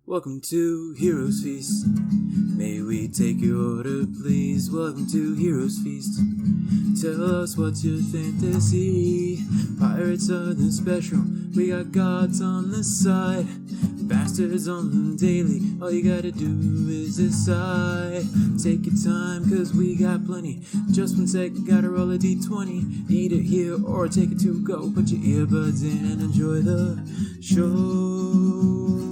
Welcome to Heroes Feast. May we take your order, please? Welcome to Heroes Feast. Tell us what's your fantasy. Pirates are the special. We got gods on the side, bastards on the daily. All you gotta do is decide. Take your time, cause we got plenty. Just 1 sec, gotta roll a d20. Eat it here or take it to go. Put your earbuds in and enjoy the show.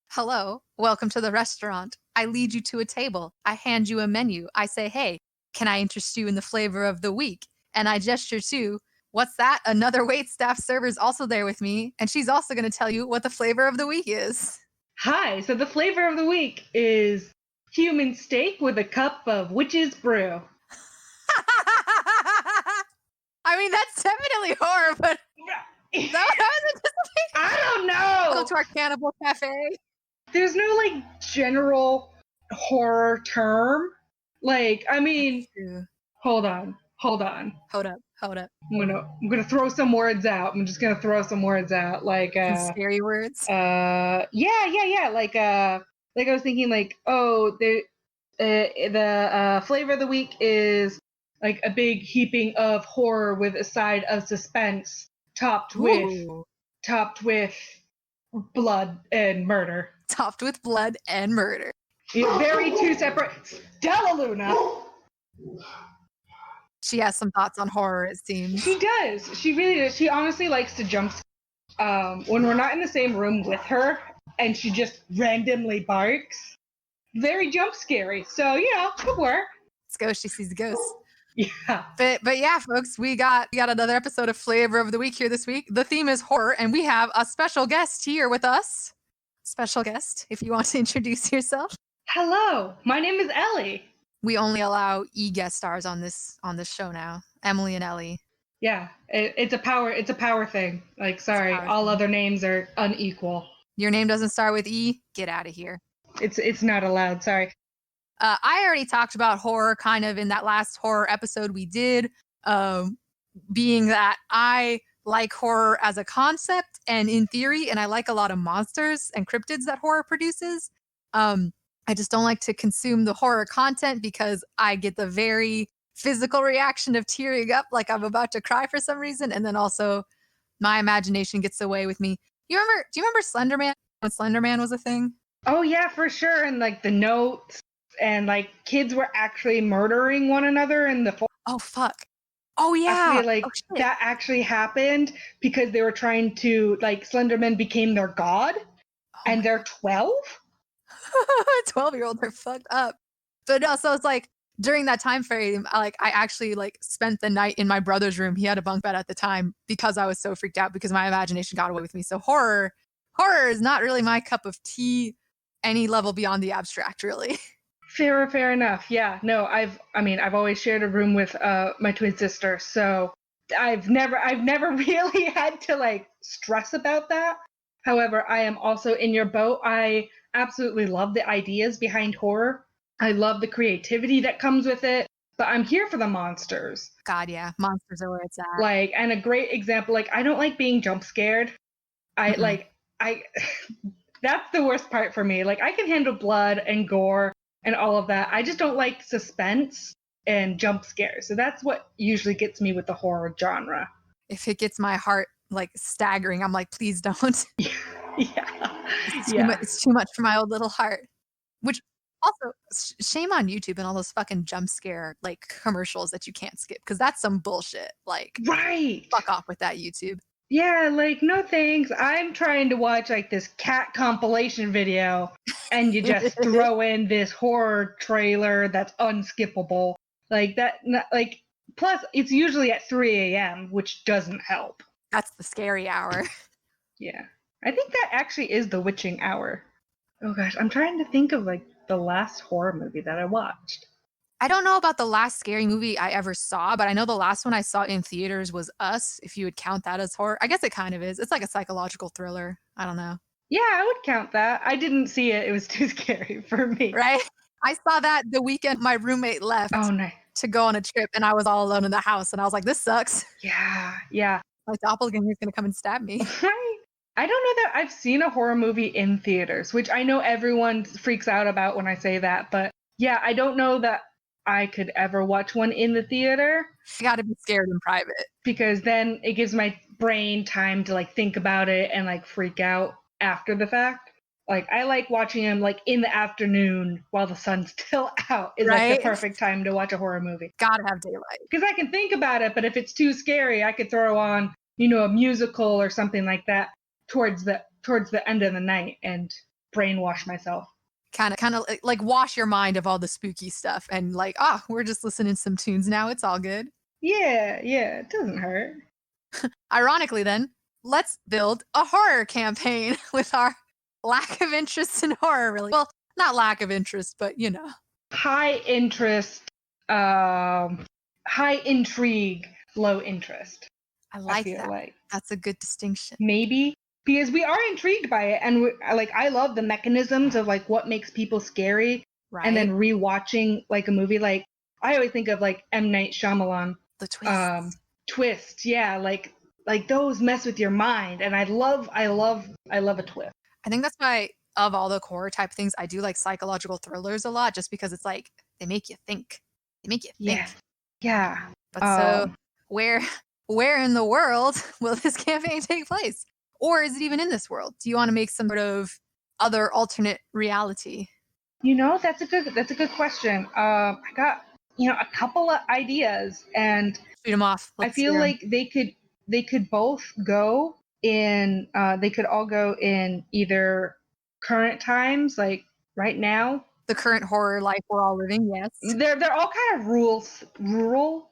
Hello, welcome to the restaurant. I lead you to a table. I hand you a menu. I say, hey, can I interest you in the flavor of the week? And I gesture to, what's that? Another waitstaff server's also there with me, and she's also going to tell you what the flavor of the week is. Hi, so the flavor of the week is human steak with a cup of witch's brew. I mean, that's definitely horror, but is that what I was anticipating? I don't know. Welcome to our cannibal cafe. There's no general horror term. Hold on. Hold up. I'm gonna throw some words out. I'm just gonna throw some words out, scary words. Yeah. Like I was thinking, the flavor of the week is like a big heaping of horror with a side of suspense, topped with blood and murder. Topped with blood and murder. Very two separate. Stella Luna. She has some thoughts on horror, it seems. She does. She really does. She honestly likes to jump when we're not in the same room with her and she just randomly barks. Very jump scary. So, good work. Let's go. She sees the ghost. Yeah. But yeah, folks, we got another episode of Flavor of the Week here this week. The theme is horror, and we have a special guest here with us. Special guest, if you want to introduce yourself. Hello, my name is Ellie. We only allow guest stars on this show now. Emily and Ellie. Yeah, it's a power thing. All other names are unequal. Your name doesn't start with E? Get out of here. It's not allowed, sorry. I already talked about horror kind of in that last horror episode we did, being that I like horror as a concept and in theory, and I like a lot of monsters and cryptids that horror produces. I just don't like to consume the horror content because I get the very physical reaction of tearing up like I'm about to cry for some reason, and then also my imagination gets away with me. Do you remember Slender Man? When Slender Man was a thing? Oh yeah, for sure. And the notes and kids were actually murdering one another in the Oh fuck. Oh yeah. That actually happened because they were trying to Slenderman became their god, and they're 12. 12-year-olds are fucked up. But no, so it's during that time frame, I actually spent the night in my brother's room. He had a bunk bed at the time because I was so freaked out because my imagination got away with me. So horror is not really my cup of tea any level beyond the abstract, really. Fair enough. Yeah. No, I've always shared a room with my twin sister, so I've never really had to stress about that. However, I am also in your boat. I absolutely love the ideas behind horror. I love the creativity that comes with it, but I'm here for the monsters. God, yeah. Monsters are where it's at. And a great example, I don't like being jump scared. I that's the worst part for me. I can handle blood and gore and all of that. I just don't like suspense and jump scares. So that's what usually gets me with the horror genre. If it gets my heart staggering, I'm like, please don't. Yeah. It's too much for my old little heart. Which also, shame on YouTube and all those fucking jump scare commercials that you can't skip, because that's some bullshit. Right. Fuck off with that, YouTube. Yeah, no thanks. I'm trying to watch this cat compilation video, and you just throw in this horror trailer that's unskippable. Plus it's usually at 3 a.m., which doesn't help. That's the scary hour. Yeah. I think that actually is the witching hour. Oh gosh, I'm trying to think of the last horror movie that I watched. I don't know about the last scary movie I ever saw, but I know the last one I saw in theaters was Us, if you would count that as horror. I guess it kind of is. It's like a psychological thriller. I don't know. Yeah, I would count that. I didn't see it. It was too scary for me. Right? I saw that the weekend my roommate left to go on a trip, and I was all alone in the house, and I was like, this sucks. Yeah. My doppelganger is going to come and stab me. Right? I don't know that I've seen a horror movie in theaters, which I know everyone freaks out about when I say that. But yeah, I don't know that I could ever watch one in the theater. You got to be scared in private. Because then it gives my brain time to like think about it and like freak out after the fact. Like I like watching them like in the afternoon while the sun's still out is like the perfect time to watch a horror movie. Gotta have daylight. Because I can think about it, but if it's too scary, I could throw on, you know, a musical or something like that towards the end of the night and brainwash myself. Kind of like wash your mind of all the spooky stuff and like, we're just listening to some tunes now. It's all good. Yeah, it doesn't hurt. Ironically, then, let's build a horror campaign with our lack of interest in horror, really. Well, not lack of interest, but you know. High interest, high intrigue, low interest. I like that. Like. That's a good distinction. Maybe. Because we are intrigued by it. And I love the mechanisms of like what makes people scary. Right. And then rewatching like a movie. Like I always think of like M. Night Shyamalan. The twist. Twist, yeah. Like those mess with your mind. And I love a twist. I think that's why of all the horror type things, I do like psychological thrillers a lot, just because it's like they make you think. Yeah. But so where in the world will this campaign take place? Or is it even in this world? Do you want to make some sort of other alternate reality? You know, that's a good question. I got, you know, a couple of ideas and shoot them off. I feel like they could both go in they could all go in either current times, like right now. The current horror life we're all living, yes. They're all kind of rural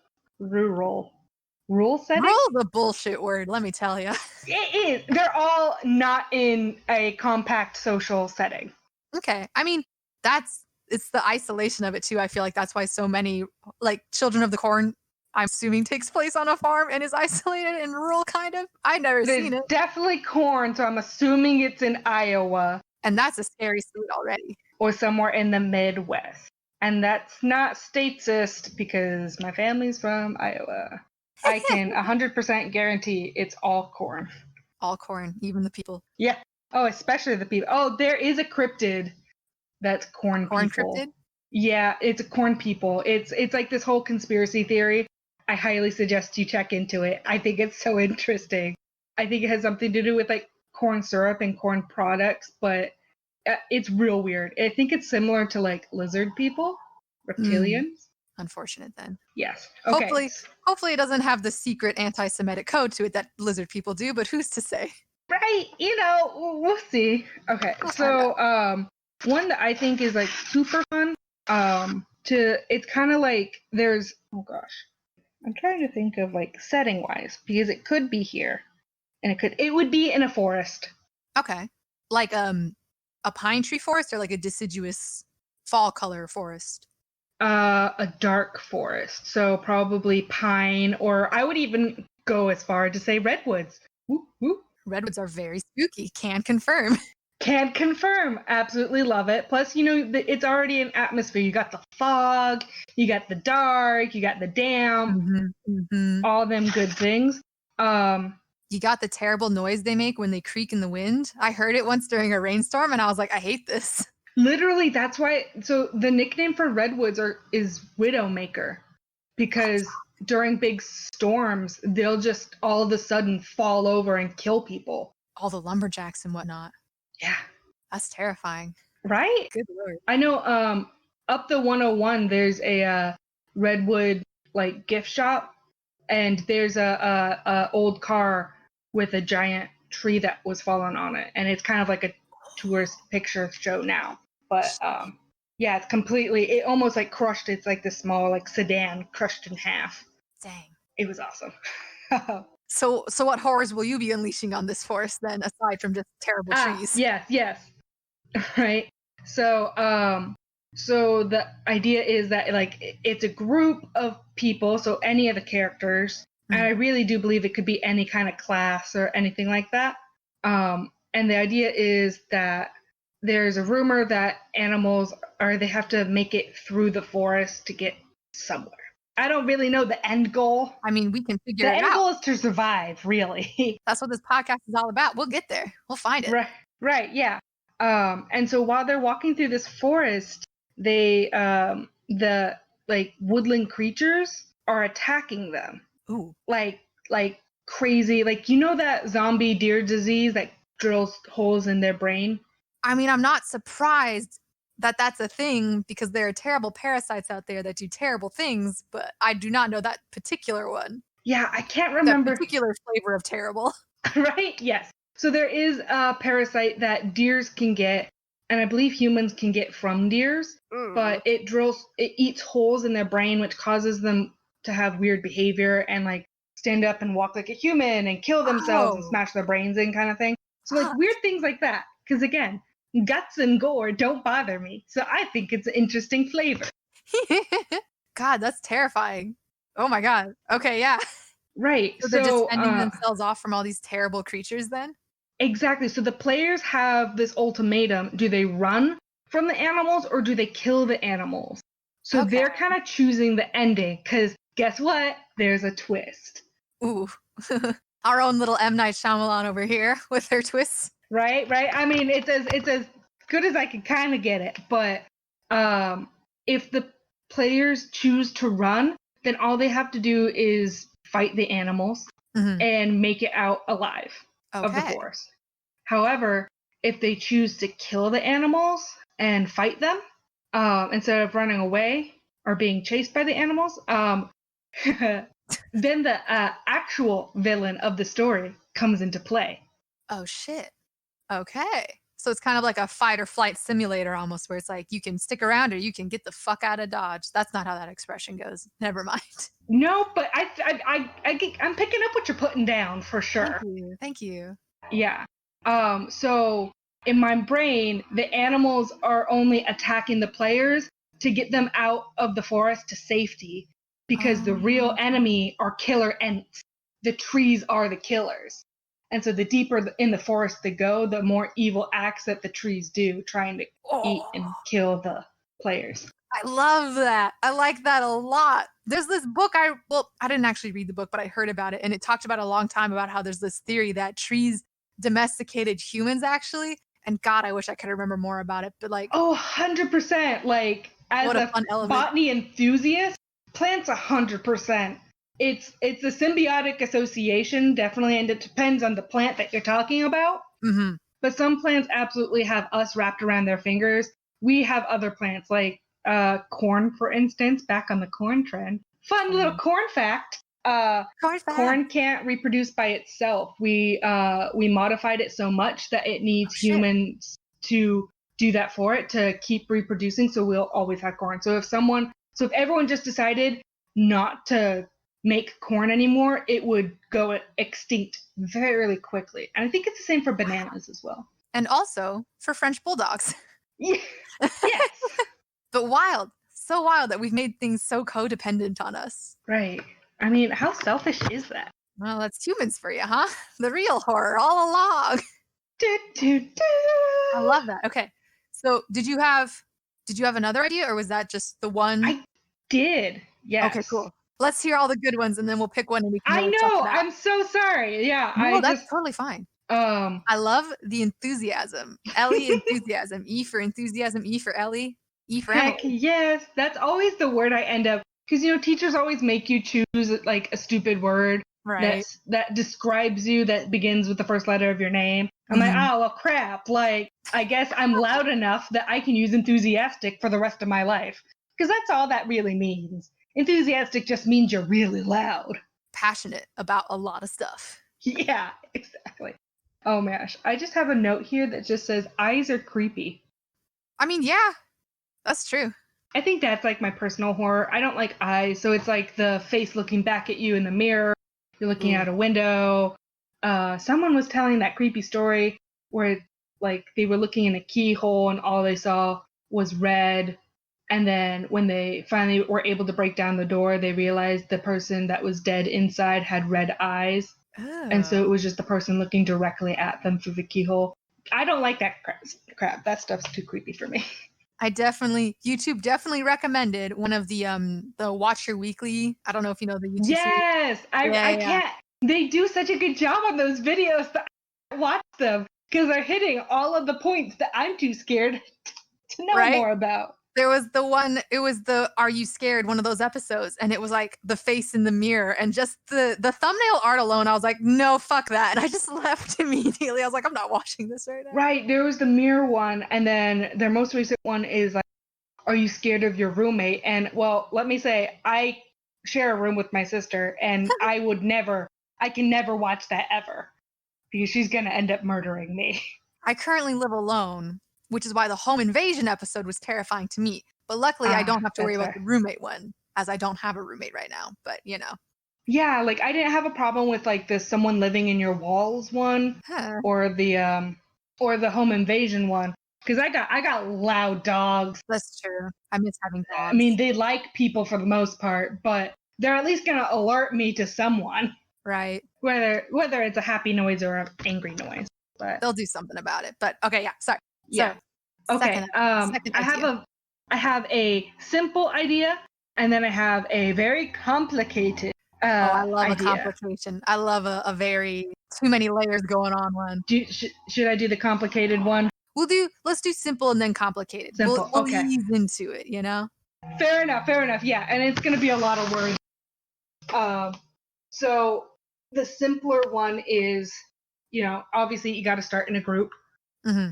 setting. Rural's a bullshit word, let me tell you. It is. They're all not in a compact social setting. Okay. I mean, it's the isolation of it too. I feel like that's why so many, like Children of the Corn, I'm assuming takes place on a farm and is isolated and rural kind of. I've never seen it. Definitely corn, so I'm assuming it's in Iowa. And that's a scary state already. Or somewhere in the Midwest. And that's not statist because my family's from Iowa. I can 100% guarantee it's all corn. All corn, even the people. Yeah. Oh, especially the people. Oh, there is a cryptid that's corn people. Corn cryptid? Yeah, it's a corn people. It's like this whole conspiracy theory. I highly suggest you check into it. I think it's so interesting. I think it has something to do with like corn syrup and corn products, but it's real weird. I think it's similar to like lizard people, reptilians. Unfortunate then. Yes. Okay. Hopefully it doesn't have the secret anti-Semitic code to it that lizard people do, but who's to say? Right. You know, we'll see. Okay. So one that I think is like super fun. It's kind of like there's, oh gosh, I'm trying to think of like setting wise because it could be here and it would be in a forest. Okay. Like a pine tree forest or like a deciduous fall color forest? A dark forest. So probably pine, or I would even go as far to say redwoods. Woo, woo. Redwoods are very spooky. Can confirm. Can confirm. Absolutely love it. Plus, you know, it's already an atmosphere. You got the fog, you got the dark, you got the damp, all them good things. You got the terrible noise they make when they creak in the wind. I heard it once during a rainstorm and I was like, I hate this. Literally, that's why. So the nickname for redwoods is Widowmaker, because during big storms, they'll just all of a sudden fall over and kill people. All the lumberjacks and whatnot. Yeah. That's terrifying. Right? Good Lord. I know up the 101, there's a redwood like gift shop, and there's a old car with a giant tree that was fallen on it, and it's kind of like a tourist picture show now. But yeah, it's completely, it almost like crushed. It's like this small like sedan crushed in half. Dang. It was awesome. So what horrors will you be unleashing on this forest then, aside from just terrible trees? Yes. Right. So the idea is that like it's a group of people, so any of the characters, and I really do believe it could be any kind of class or anything like that. And the idea is that there's a rumor that animals they have to make it through the forest to get somewhere. I don't really know the end goal. I mean, we can figure The it end out. goal is to survive, really. That's what this podcast is all about. We'll get there. We'll find it. Right, yeah. And so while they're walking through this forest, they the like woodland creatures are attacking them. Ooh. Like crazy. Like, you know that zombie deer disease that drills holes in their brain? I mean, I'm not surprised that that's a thing because there are terrible parasites out there that do terrible things, but I do not know that particular one. Yeah, I can't That remember. particular flavor of terrible. Right? Yes. So there is a parasite that deers can get, and I believe humans can get from deers, but it eats holes in their brain, which causes them to have weird behavior and like stand up and walk like a human and kill themselves and smash their brains in, kind of thing. So like weird things like that. Because again, guts and gore don't bother me. So I think it's an interesting flavor. God, that's terrifying. Oh my God. Okay, yeah. Right. So they're just fending themselves off from all these terrible creatures then? Exactly. So the players have this ultimatum. Do they run from the animals or do they kill the animals? So they're kind of choosing the ending because guess what? There's a twist. Ooh. Our own little M. Night Shyamalan over here with her twists. Right. I mean, it's as good as I can kind of get it. But if the players choose to run, then all they have to do is fight the animals and make it out alive of the forest. However, if they choose to kill the animals and fight them instead of running away or being chased by the animals, then the actual villain of the story comes into play. Oh, shit. Okay. So it's kind of like a fight or flight simulator almost, where it's like you can stick around or you can get the fuck out of Dodge. That's not how that expression goes. Never mind. No, but I'm picking up what you're putting down for sure. Thank you. Yeah. So in my brain, the animals are only attacking the players to get them out of the forest to safety because the real enemy are killer ents. The trees are the killers. And so the deeper in the forest they go, the more evil acts that the trees do, trying to eat and kill the players. I love that. I like that a lot. There's this book I didn't actually read the book, but I heard about it. And it talked about a long time about how there's this theory that trees domesticated humans actually. And God, I wish I could remember more about it. But like, 100%. Like, as a botany enthusiast, plants 100%. It's a symbiotic association, definitely, and it depends on the plant that you're talking about. But some plants absolutely have us wrapped around their fingers. We have other plants, like corn, for instance, back on the corn trend. Fun little corn fact. Corn can't reproduce by itself. We modified it so much that it needs humans to do that for it to keep reproducing. So we'll always have corn. So if everyone just decided not to make corn anymore, it would go extinct very quickly. And I think it's the same for bananas as well. And also for French bulldogs. Yes. But wild. So wild that we've made things so codependent on us. Right. I mean, how selfish is that? Well, that's humans for you, huh? The real horror all along. I love that. Okay. So did you have another idea or was that just the one? I did. Yes. Okay, cool. Let's hear all the good ones and then we'll pick one and we can I know. I'm so sorry. Yeah. No, that's totally fine. I love the enthusiasm. Ellie enthusiasm. E for enthusiasm, E for Ellie, E for Heck Emily. Yes. That's always the word I end up, because teachers always make you choose like a stupid word that describes you, that begins with the first letter of your name. I'm like, oh well, crap. Like, I guess I'm loud enough that I can use enthusiastic for the rest of my life, because that's all that really means. Enthusiastic just means you're really loud. Passionate about a lot of stuff. Yeah, exactly. Oh my gosh. I just have a note here that just says eyes are creepy. I mean, yeah, that's true. I think that's like my personal horror. I don't like eyes. So it's like the face looking back at you in the mirror. You're looking out a window. Someone was telling that creepy story where like they were looking in a keyhole and all they saw was red. And then when they finally were able to break down the door, they realized the person that was dead inside had red eyes. Oh. And so it was just the person looking directly at them through the keyhole. I don't like that crap. That stuff's too creepy for me. YouTube definitely recommended one of the Watch Your Weekly. I don't know if you know the YouTube series. Yes, I can't. They do such a good job on those videos that I watch them because they're hitting all of the points that I'm too scared to know more about. There was the one, it was the Are You Scared, one of those episodes, and it was like the face in the mirror, and just the thumbnail art alone, I was like, no, fuck that. And I just left immediately. I was like, I'm not watching this right now. Right, there was the mirror one, and then their most recent one is like, Are You Scared of Your Roommate? And well, let me say, I share a room with my sister, and I can never watch that ever because she's gonna end up murdering me. I currently live alone, which is why the home invasion episode was terrifying to me. But luckily, I don't have to worry about the roommate one, as I don't have a roommate right now. But you know. Yeah, like I didn't have a problem with like the someone living in your walls one, or the home invasion one, because I got loud dogs. That's true. I miss having dogs. I mean, they like people for the most part, but they're at least gonna alert me to someone. Right. Whether it's a happy noise or an angry noise, but they'll do something about it. But okay, yeah, sorry. Yeah. So, okay. I have a simple idea, and then I have a very complicated. I love idea. a complication. I love a very too many layers going on one. Should I do the complicated one? Let's do simple and then complicated. Simple. We'll ease into it, you know? Fair enough. Yeah, and it's gonna be a lot of words. So the simpler one is, obviously you got to start in a group. Mm-hmm.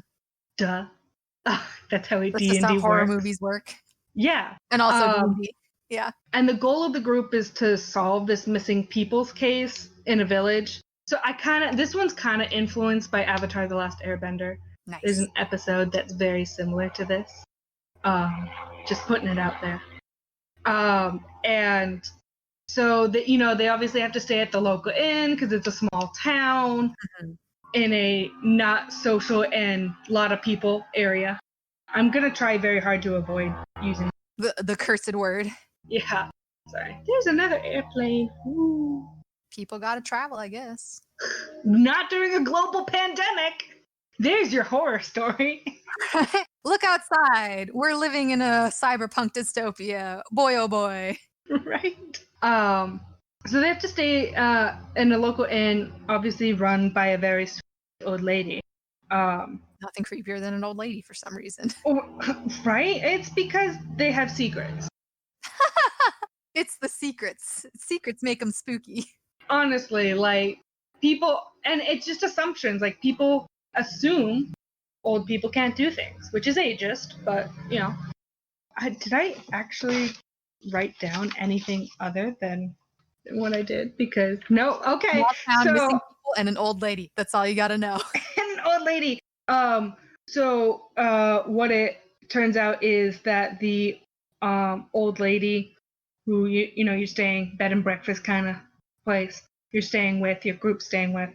Duh. That's how D&D works. That's how horror works. movies work. Yeah. And also D&D. Yeah. And the goal of the group is to solve this missing people's case in a village. So this one's kind of influenced by Avatar: The Last Airbender. Nice. There's an episode that's very similar to this. Just putting it out there. And so they obviously have to stay at the local inn because it's a small town in a not social and a lot of people area. I'm gonna try very hard to avoid using the cursed word. Yeah. Sorry. There's another airplane. Ooh. People gotta travel, I guess. Not during a global pandemic. There's your horror story. Look outside. We're living in a cyberpunk dystopia. Boy, oh boy. Right. So they have to stay in a local inn, obviously run by a very sweet old lady. Nothing creepier than an old lady for some reason. Right? It's because they have secrets. It's the secrets. Secrets make them spooky. Honestly, like people, and it's just assumptions. Like people assume old people can't do things, which is ageist, but did I actually write down anything other than what I did? Because no, okay. Missing people and an old lady. That's all you got to know. An old lady. So what it turns out is that the old lady who you're staying bed and breakfast kind of place you're staying with, your group's staying with,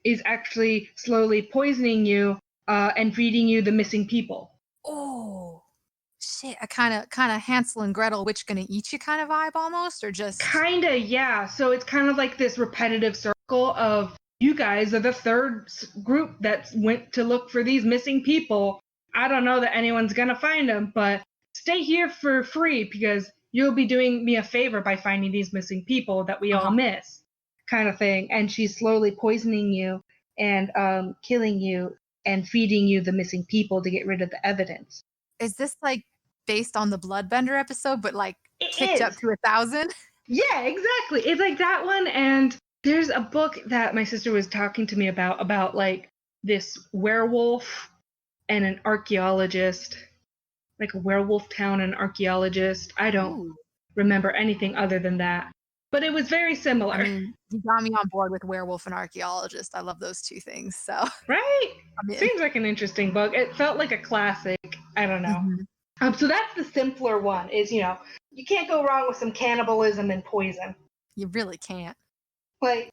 is actually slowly poisoning you and feeding you the missing people. Oh shit! A kind of Hansel and Gretel, which gonna eat you kind of vibe almost, or just kinda, yeah. So it's kind of like this repetitive circle of you guys are the third group that went to look for these missing people. I don't know that anyone's gonna find them, but stay here for free because you'll be doing me a favor by finding these missing people that we all miss, kind of thing. And she's slowly poisoning you and killing you and feeding you the missing people to get rid of the evidence. Is this like based on the Bloodbender episode, but like kicked up to 1,000? Yeah, exactly. It's like that one. And there's a book that my sister was talking to me about like this werewolf and an archaeologist. Like a werewolf town and archaeologist. I don't remember anything other than that. But it was very similar. I mean, you got me on board with werewolf and archaeologist. I love those two things. So right? Seems like an interesting book. It felt like a classic. I don't know. So that's the simpler one is, you can't go wrong with some cannibalism and poison. You really can't. Like,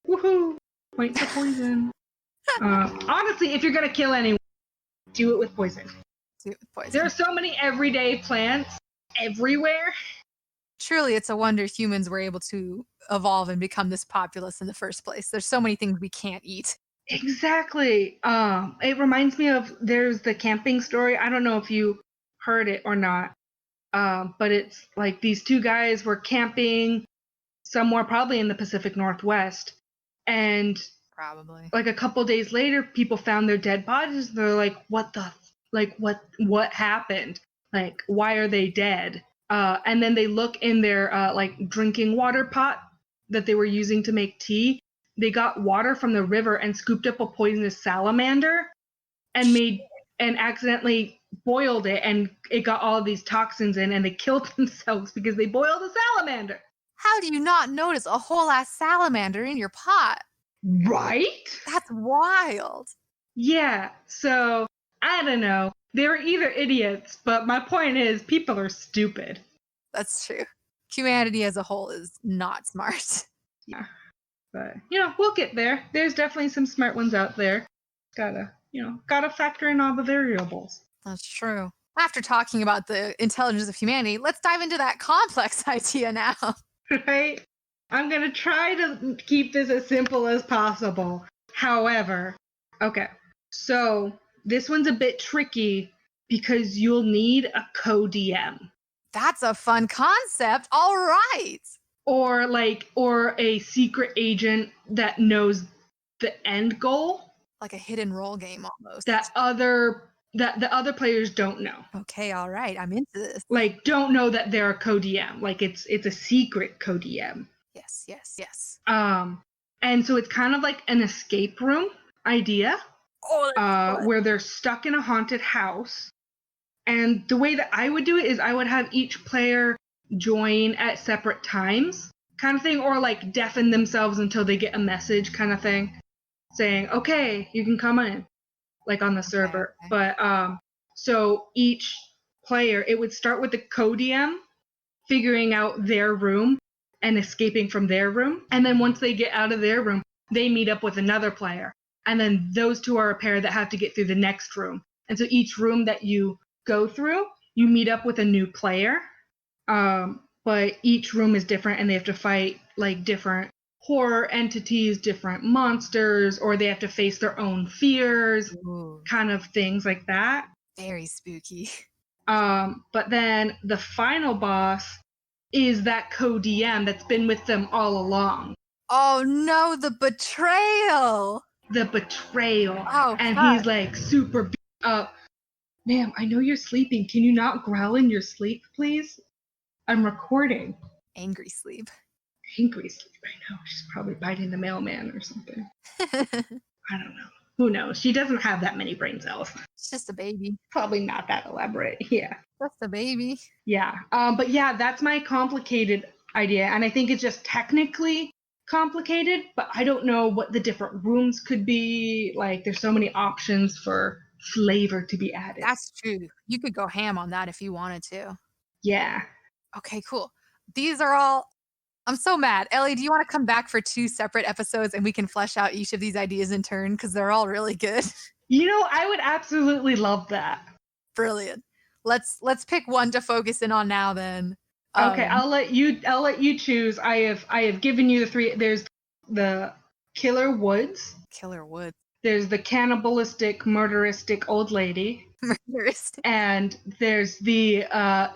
woohoo, point for poison. Honestly, if you're going to kill anyone, do it with poison. There are so many everyday plants everywhere. Truly, it's a wonder humans were able to evolve and become this populous in the first place. There's so many things we can't eat. Exactly. It reminds me of there's the camping story. I don't know if you heard it or not. But it's like these two guys were camping somewhere probably in the Pacific Northwest, and Probably. like a couple days later, people found their dead bodies. They're like, what happened? Like, why are they dead? And then they look in their like drinking water pot that they were using to make tea. They got water from the river and scooped up a poisonous salamander and accidentally boiled it, and it got all of these toxins in, and they killed themselves because they boiled a salamander. How do you not notice a whole ass salamander in your pot? Right? That's wild. Yeah, so I don't know. They were either idiots, but my point is people are stupid. That's true. Humanity as a whole is not smart. Yeah. But, we'll get there. There's definitely some smart ones out there. Gotta factor in all the variables. That's true. After talking about the intelligence of humanity, let's dive into that complex idea now. Right? I'm gonna try to keep this as simple as possible. However, okay, so this one's a bit tricky because you'll need a co-DM. That's a fun concept. All right. Or a secret agent that knows the end goal. Like a hidden role game almost. That the other players don't know. Okay, all right. I'm into this. Like, don't know that they're a co-DM. Like, it's a secret co-DM. Yes. And so it's kind of like an escape room idea. Where they're stuck in a haunted house. And the way that I would do it is I would have each player join at separate times, kind of thing, or like deafen themselves until they get a message, kind of thing, saying, okay, you can come in, like on the server. Okay. But so each player, it would start with the co-DM figuring out their room and escaping from their room. And then once they get out of their room, they meet up with another player. And then those two are a pair that have to get through the next room. And so each room that you go through, you meet up with a new player. But each room is different, and they have to fight like different horror entities, different monsters, or they have to face their own fears, kind of things like that. Very spooky. But then the final boss is that co-DM that's been with them all along. Oh no, the betrayal. Oh, and fuck. He's like super beat up. Ma'am, I know you're sleeping. Can you not growl in your sleep, please? I'm recording. Angry sleep. I know. She's probably biting the mailman or something. I don't know. Who knows? She doesn't have that many brain cells. It's just a baby. Probably not that elaborate. Yeah. Just a baby. Yeah. But yeah, that's my complicated idea. And I think it's just technically complicated, but I don't know what the different rooms could be. Like, there's so many options for flavor to be added. That's true. You could go ham on that if you wanted to. Yeah. Okay, cool. These are all... I'm so mad. Ellie, do you want to come back for 2 separate episodes and we can flesh out each of these ideas in turn? Because they're all really good. I would absolutely love that. Brilliant. Let's pick one to focus in on now then. Okay, I'll let you choose. I have given you the 3. There's the Killer Woods. There's the cannibalistic, murderistic old lady. And there's the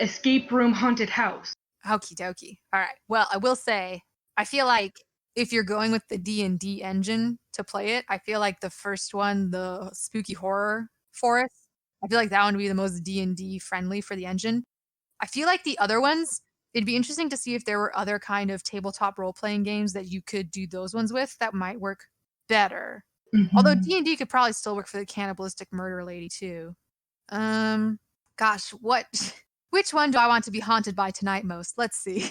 escape room haunted house. Okie dokie. All right. Well, I will say, I feel like if you're going with the D&D engine to play it, I feel like the first one, the spooky horror forest, I feel like that one would be the most D&D friendly for the engine. I feel like the other ones, it'd be interesting to see if there were other kind of tabletop role-playing games that you could do those ones with that might work better. Mm-hmm. Although D&D could probably still work for the cannibalistic murder lady too. Gosh, which one do I want to be haunted by tonight most? Let's see.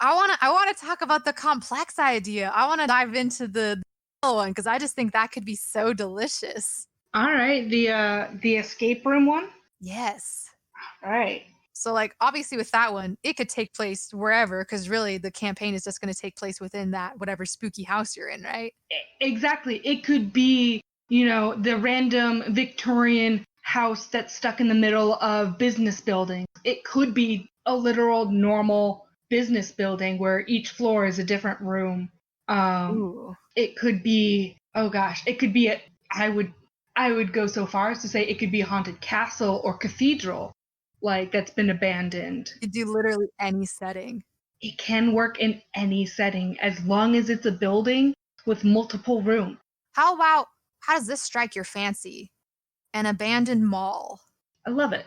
I want to talk about the complex idea. I want to dive into the one because I just think that could be so delicious. All right, the escape room one? Yes. All right. So like obviously with that one, it could take place wherever because really the campaign is just going to take place within that whatever spooky house you're in, right? Exactly. It could be, the random Victorian house that's stuck in the middle of business buildings. It could be a literal normal business building where each floor is a different room. It could be Oh gosh, it could be I would go so far as to say it could be a haunted castle or cathedral, like that's been abandoned. You could do literally any setting. It can work in any setting as long as it's a building with multiple rooms. How does this strike your fancy? An abandoned mall, I love it.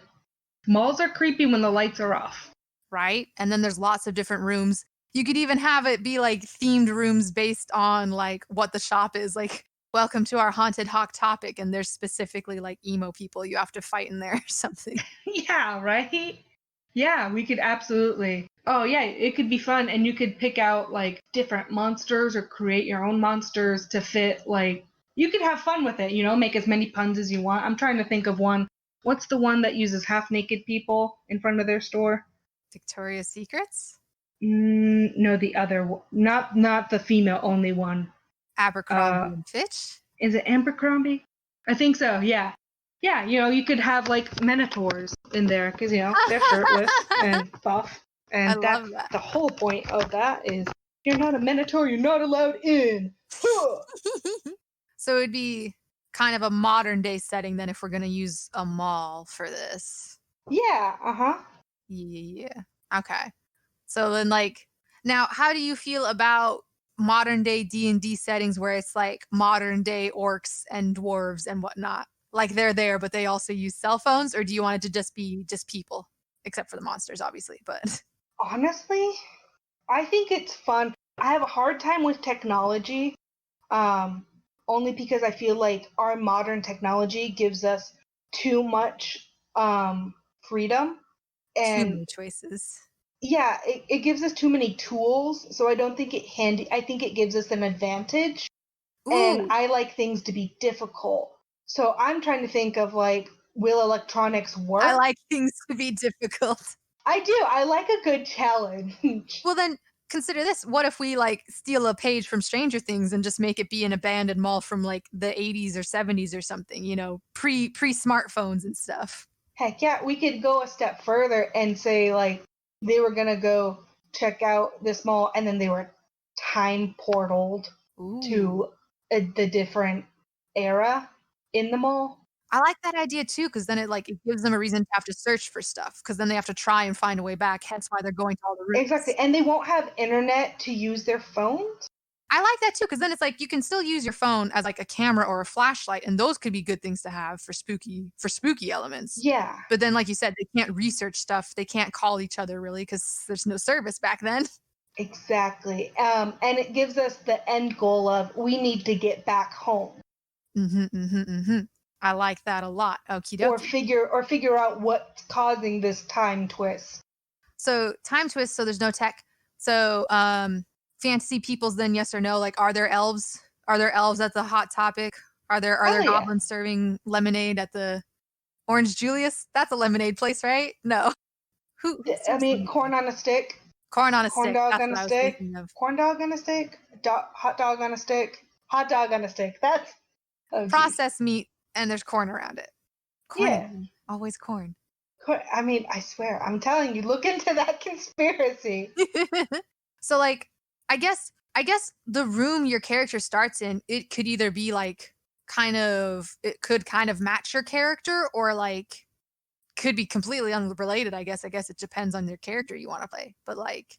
Malls are creepy when the lights are off. right? And then there's lots of different rooms. You could even have it be like themed rooms based on like what the shop is. Like, welcome to our haunted hot topic, and there's specifically like emo people you have to fight in there or something. Yeah, right? Yeah, we could absolutely. Oh, yeah, it could be fun. And you could pick out like different monsters or create your own monsters to fit. Like, you could have fun with it, make as many puns as you want. I'm trying to think of one. What's the one that uses half naked people in front of their store? Victoria's Secrets? No, the other one. Not the female only one. Abercrombie and Fitch? Is it Abercrombie? I think so, yeah. Yeah, you could have like Minotaurs in there because, they're shirtless and buff. And that's that. the whole point of that is you're not a Minotaur, you're not allowed in. So it'd be kind of a modern day setting then if we're going to use a mall for this. Yeah, uh-huh. Yeah. Okay. So then now how do you feel about modern day D&D settings where it's like modern day orcs and dwarves and whatnot? Like they're there, but they also use cell phones, or do you want it to just be just people? Except for the monsters, obviously, but Honestly, I think it's fun. I have a hard time with technology, only because I feel like our modern technology gives us too much freedom. too And many choices. yeah, it gives us too many tools, so I don't think I think it gives us an advantage. Ooh, And I like things to be difficult. So I'm trying to think of like, will electronics work? I like things to be difficult. I do. I like a good challenge. Well, then consider this. What if we like steal a page from Stranger Things and just make it be an abandoned mall from like the 80s or 70s or something, pre smartphones and stuff. Heck yeah, we could go a step further and say like they were gonna go check out this mall and then they were time portaled to the different era in the mall. I like that idea too, because then it gives them a reason to have to search for stuff, because then they have to try and find a way back. Hence why they're going to all the rooms. Exactly, and they won't have internet to use their phones. I like that too, because then it's like you can still use your phone as like a camera or a flashlight, and those could be good things to have for spooky elements. Yeah. But then, like you said, they can't research stuff. They can't call each other really because there's no service back then. Exactly. And it gives us the end goal of we need to get back home. I like that a lot. Okie dokie. Or figure out what's causing this time twist. So time twist. So there's no tech. So fantasy peoples. Then yes or no? Like, are there elves? Are there elves at the hot topic? Are there goblins serving lemonade at the Orange Julius? That's a lemonade place, right? No. Who I mean, corn on a stick. Corn on a corn stick. Dog That's on what a I was stick. thinking of. Corn dog on a stick. Hot dog on a stick. Hot dog on a stick. That's processed meat, and there's corn around it. Corn. Yeah. Always corn. I mean, I swear, I'm telling you, look into that conspiracy. So, like, I guess the room your character starts in, it could either be like it could kind of match your character, or like could be completely unrelated. I guess it depends on your character you want to play. But like,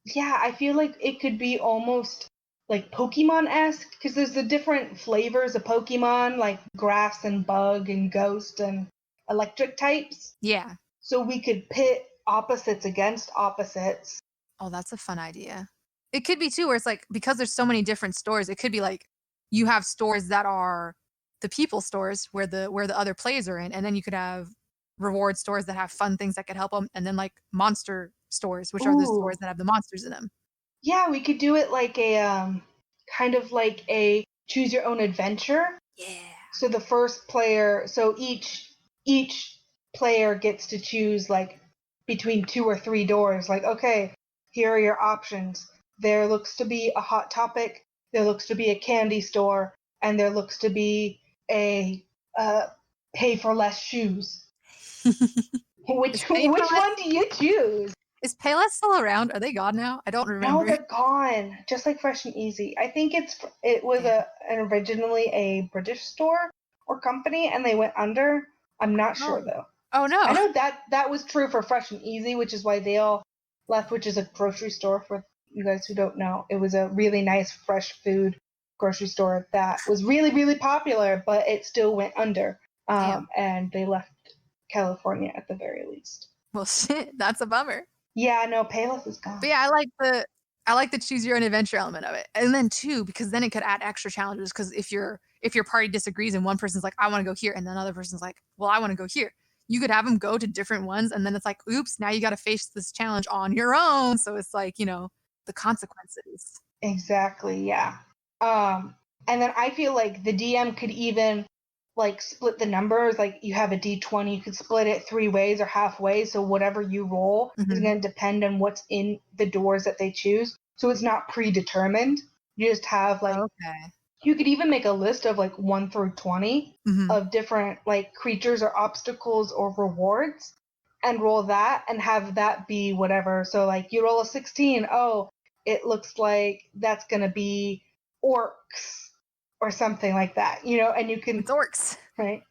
yeah, I feel like it could be almost like Pokemon-esque, because there's the different flavors of Pokemon, like grass and bug and ghost and electric types. Yeah. So we could pit opposites against opposites. Oh, that's a fun idea. It could be too, where it's like, because there's so many different stores, it could be like you have stores that are the people stores where the other players are in, and then you could have reward stores that have fun things that could help them, and then like monster stores, which are the stores that have the monsters in them. Yeah, we could do it like a kind of like a choose your own adventure. Yeah. So the first player, so each player gets to choose like between 2 or 3 doors. Like, okay, here are your options. There looks to be a Hot Topic, there looks to be a candy store, and there looks to be a pay for less shoes. Which one do you choose? Is Payless still around? Are they gone now? I don't No, remember. they're gone. Just like Fresh and Easy. I think it was originally a British store or company, and they went under. I'm not sure though. Oh no. I know that was true for Fresh and Easy, which is why they all left, which is a grocery store for you guys who don't know. It was a really nice fresh food grocery store that was really, really popular, but it still went under. And they left California at the very least. Well, shit, that's a bummer. Yeah, no, Payless is gone. But yeah, I like the choose your own adventure element of it. And then too, because then it could add extra challenges. Because if your party disagrees and one person's like, I want to go here, and then another person's like, well, I want to go here. You could have them go to different ones, and then it's like, oops, now you got to face this challenge on your own. So it's like, the consequences. Exactly, yeah. And then I feel like the DM could even like split the numbers. Like you have a D20, you could split it 3 ways or halfway. So whatever you roll is going to depend on what's in the doors that they choose. So it's not predetermined. You just have like, you could even make a list of like 1 through 20 of different like creatures or obstacles or rewards and roll that and have that be whatever. So like you roll a 16. Oh, it looks like that's going to be orcs or something like that, and you can... It's orcs. Right.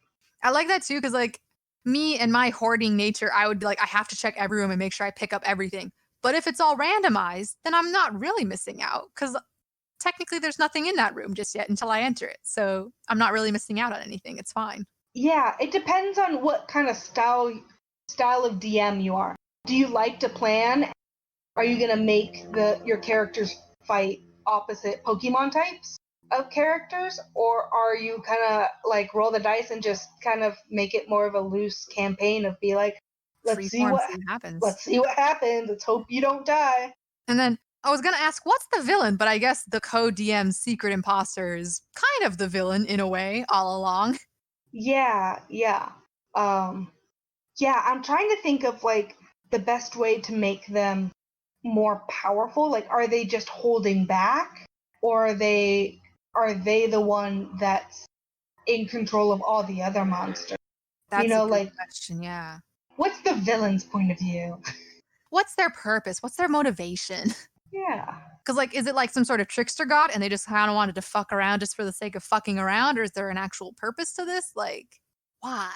I like that too, because like me and my hoarding nature, I would be like, I have to check every room and make sure I pick up everything. But if it's all randomized, then I'm not really missing out, because technically there's nothing in that room just yet until I enter it. So I'm not really missing out on anything. It's fine. Yeah, it depends on what kind of style of DM you are. Do you like to plan? Are you going to make your characters fight opposite Pokemon types of characters, or are you kind of like roll the dice and just kind of make it more of a loose campaign of be like, let's see what happens. Let's hope you don't die. And then I was going to ask, what's the villain? But I guess the co-DM secret imposter is kind of the villain in a way all along. Yeah. I'm trying to think of like the best way to make them more powerful. Like, are they just holding back, or are they the one that's in control of all the other monsters? That's a good question. Yeah. What's the villain's point of view? What's their purpose? What's their motivation? Yeah. Because like, is it like some sort of trickster god and they just kind of wanted to fuck around just for the sake of fucking around, or is there an actual purpose to this? Like, why?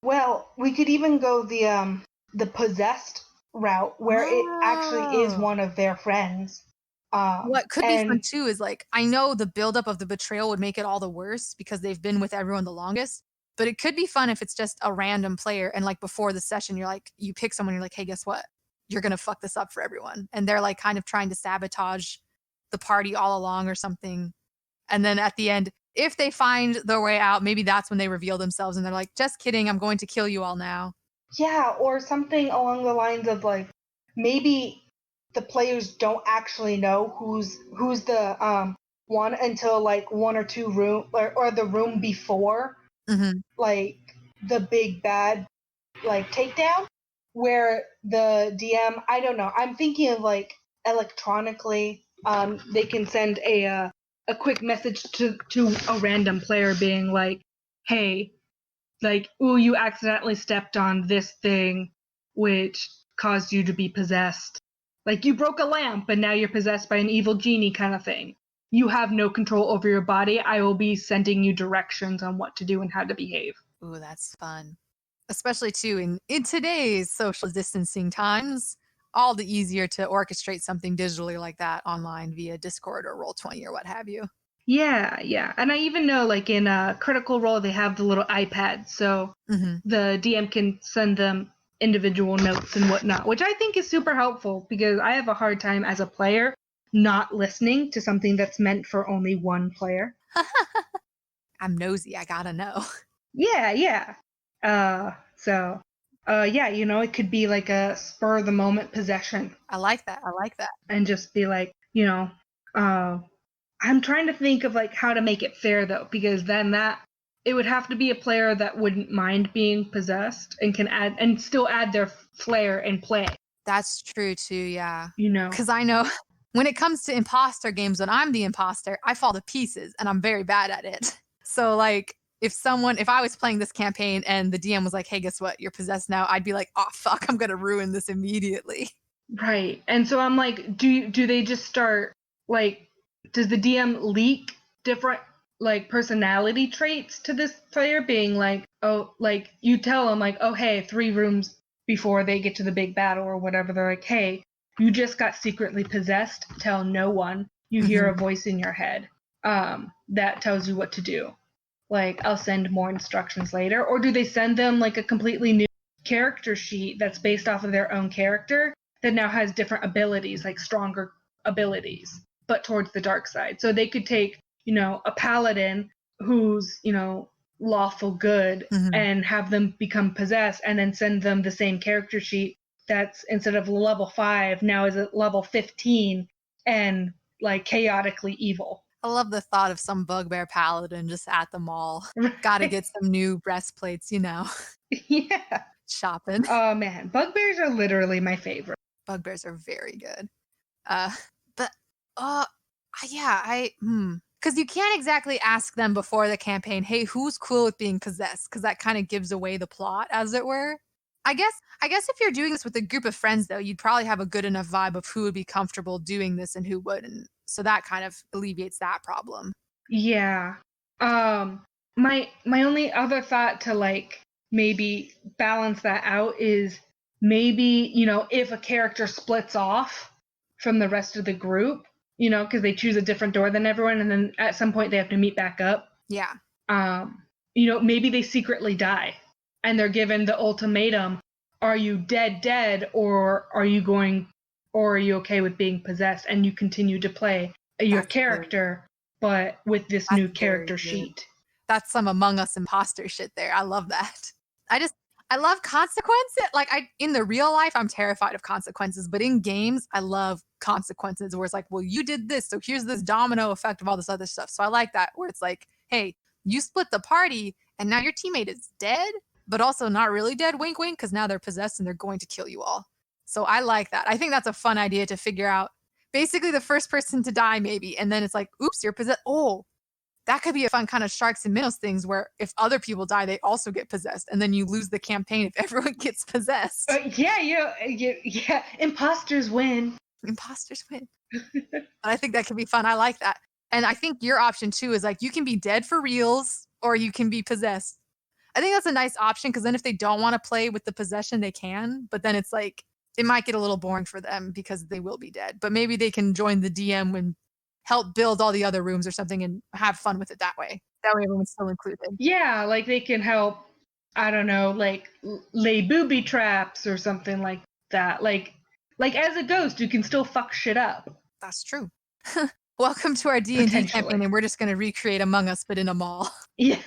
Well, we could even go the possessed route, where it actually is one of their friends. What could be fun too is like, I know the buildup of the betrayal would make it all the worse because they've been with everyone the longest, but it could be fun if it's just a random player and like before the session, you're like, you pick someone, you're like, hey, guess what? You're going to fuck this up for everyone. And they're like kind of trying to sabotage the party all along or something. And then at the end, if they find their way out, maybe that's when they reveal themselves and they're like, just kidding, I'm going to kill you all now. Yeah, or something along the lines of like, maybe the players don't actually know who's the one until like 1 or 2 room or the room before like the big bad like takedown, where the DM, I don't know, I'm thinking of like electronically they can send a quick message to a random player being like, hey, like, ooh, you accidentally stepped on this thing which caused you to be possessed. Like, you broke a lamp and now you're possessed by an evil genie kind of thing. You have no control over your body. I will be sending you directions on what to do and how to behave. Ooh, that's fun. Especially, too, in today's social distancing times, all the easier to orchestrate something digitally like that online via Discord or Roll20 or what have you. Yeah. And I even know, like, in Critical Role, they have the little iPad, so the DM can send them individual notes and whatnot, which I think is super helpful because I have a hard time as a player not listening to something that's meant for only one player. I'm nosy. I gotta know. Yeah. So, it could be like a spur of the moment possession. I like that. And just be like, I'm trying to think of like how to make it fair though, because then it would have to be a player that wouldn't mind being possessed and can add and still add their flair and play. That's true too, yeah. Because I know when it comes to imposter games, when I'm the imposter, I fall to pieces and I'm very bad at it. So like if I was playing this campaign and the DM was like, hey, guess what? You're possessed now. I'd be like, oh, fuck, I'm going to ruin this immediately. Right. And so I'm like, do they just start like, does the DM leak different like personality traits to this player, being like, oh, like you tell them like, oh hey, 3 rooms before they get to the big battle or whatever, they're like, hey, you just got secretly possessed, tell no one. You hear a voice in your head that tells you what to do. Like, I'll send more instructions later. Or do they send them like a completely new character sheet that's based off of their own character that now has different abilities, like stronger abilities, but towards the dark side? So they could take, a paladin who's, lawful good and have them become possessed, and then send them the same character sheet that's, instead of level 5, now is at level 15 and like chaotically evil. I love the thought of some bugbear paladin just at the mall. Gotta get some new breastplates, Yeah. shopping. Oh man, bugbears are literally my favorite. Bugbears are very good. But because you can't exactly ask them before the campaign, hey, who's cool with being possessed? Because that kind of gives away the plot, as it were. I guess if you're doing this with a group of friends, though, you'd probably have a good enough vibe of who would be comfortable doing this and who wouldn't. So that kind of alleviates that problem. Yeah. My only other thought to like maybe balance that out is maybe, if a character splits off from the rest of the group, because they choose a different door than everyone, and then at some point they have to meet back up. Yeah. Maybe they secretly die and they're given the ultimatum, are you dead, or are you okay with being possessed? And you continue to play your character, but with this new character sheet. That's some Among Us imposter shit there. I love that. I love consequences. Like, in the real life, I'm terrified of consequences, but in games, I love consequences where it's like, well, you did this, so here's this domino effect of all this other stuff. So I like that, where it's like, hey, you split the party and now your teammate is dead, but also not really dead, wink, wink, because now they're possessed and they're going to kill you all. So I like that. I think that's a fun idea to figure out. Basically, the first person to die, maybe, and then it's like, oops, you're possessed. Oh, that could be a fun kind of Sharks and Minnows things where if other people die, they also get possessed, and then you lose the campaign if everyone gets possessed. Yeah, imposters win. Imposters win. But I think that could be fun. I like that. And I think your option too is like, you can be dead for reals or you can be possessed. I think that's a nice option, because then if they don't want to play with the possession, they can. But then it's like, it might get a little boring for them because they will be dead. But maybe they can join the DM and help build all the other rooms or something and have fun with it that way. That way everyone's still included. Yeah, like they can help, I don't know, like lay booby traps or something like that. Like as a ghost, you can still fuck shit up. That's true. Welcome to our D&D campaign, and we're just going to recreate Among Us, but in a mall. Yeah.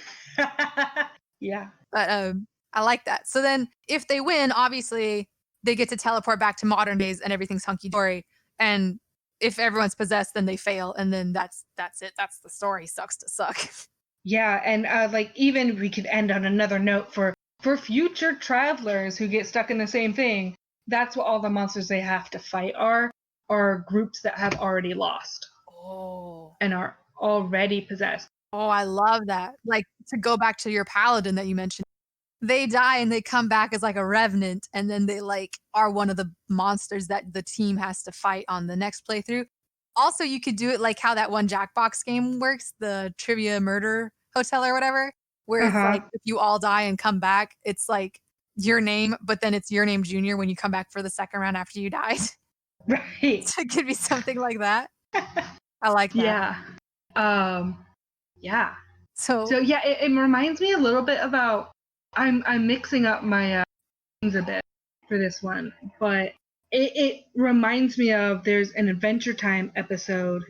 Yeah. But I like that. So then if they win, obviously they get to teleport back to modern days and everything's hunky-dory. And if everyone's possessed, then they fail. And then that's it. That's the story. Sucks to suck. Yeah. And like, even we could end on another note for future travelers who get stuck in the same thing. That's what all the monsters they have to fight are groups that have already lost. Oh. And are already possessed. Oh, I love that. Like, to go back to your paladin that you mentioned, they die and they come back as like a revenant, and then they like are one of the monsters that the team has to fight on the next playthrough. Also, you could do it like how that one Jackbox game works, the Trivia Murder Hotel or whatever, where it's like, if you all die and come back, it's like your name, but then it's your name Junior when you come back for the second round after you died. Right. So it could be something like that. I like that. Yeah. Yeah. So yeah, it reminds me a little bit about, I'm mixing up my things a bit for this one, but it reminds me of, there's an Adventure Time episode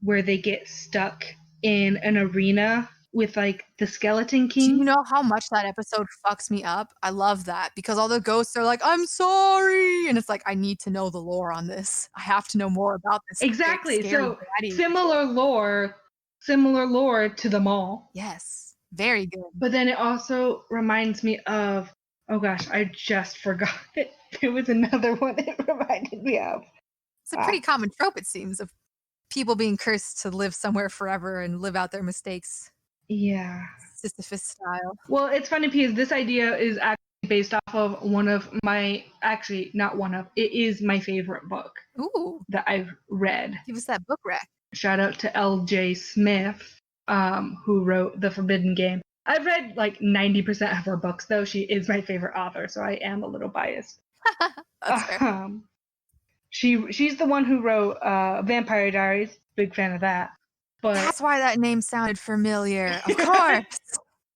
where they get stuck in an arena with like the Skeleton King. Do you know how much that episode fucks me up? I love that, because all the ghosts are like, I'm sorry. And it's like, I need to know the lore on this. I have to know more about this. Exactly. So similar lore to the Maul. Yes. Very good. But then it also reminds me of, oh gosh, I just forgot it. There was another one it reminded me of. It's a pretty common trope, it seems, of people being cursed to live somewhere forever and live out their mistakes. Yeah. Sisyphus style. Well, it's funny because this idea is actually based off of one of my, actually not one of, it is my favorite book Ooh, that I've read. give us that book rec. Shout out to L.J. Smith, who wrote The Forbidden Game. I've read like 90% of her books, though. She is my favorite author, so I am a little biased. That's fair. She's the one who wrote Vampire Diaries. Big fan of that. But That's why that name sounded familiar. Of course.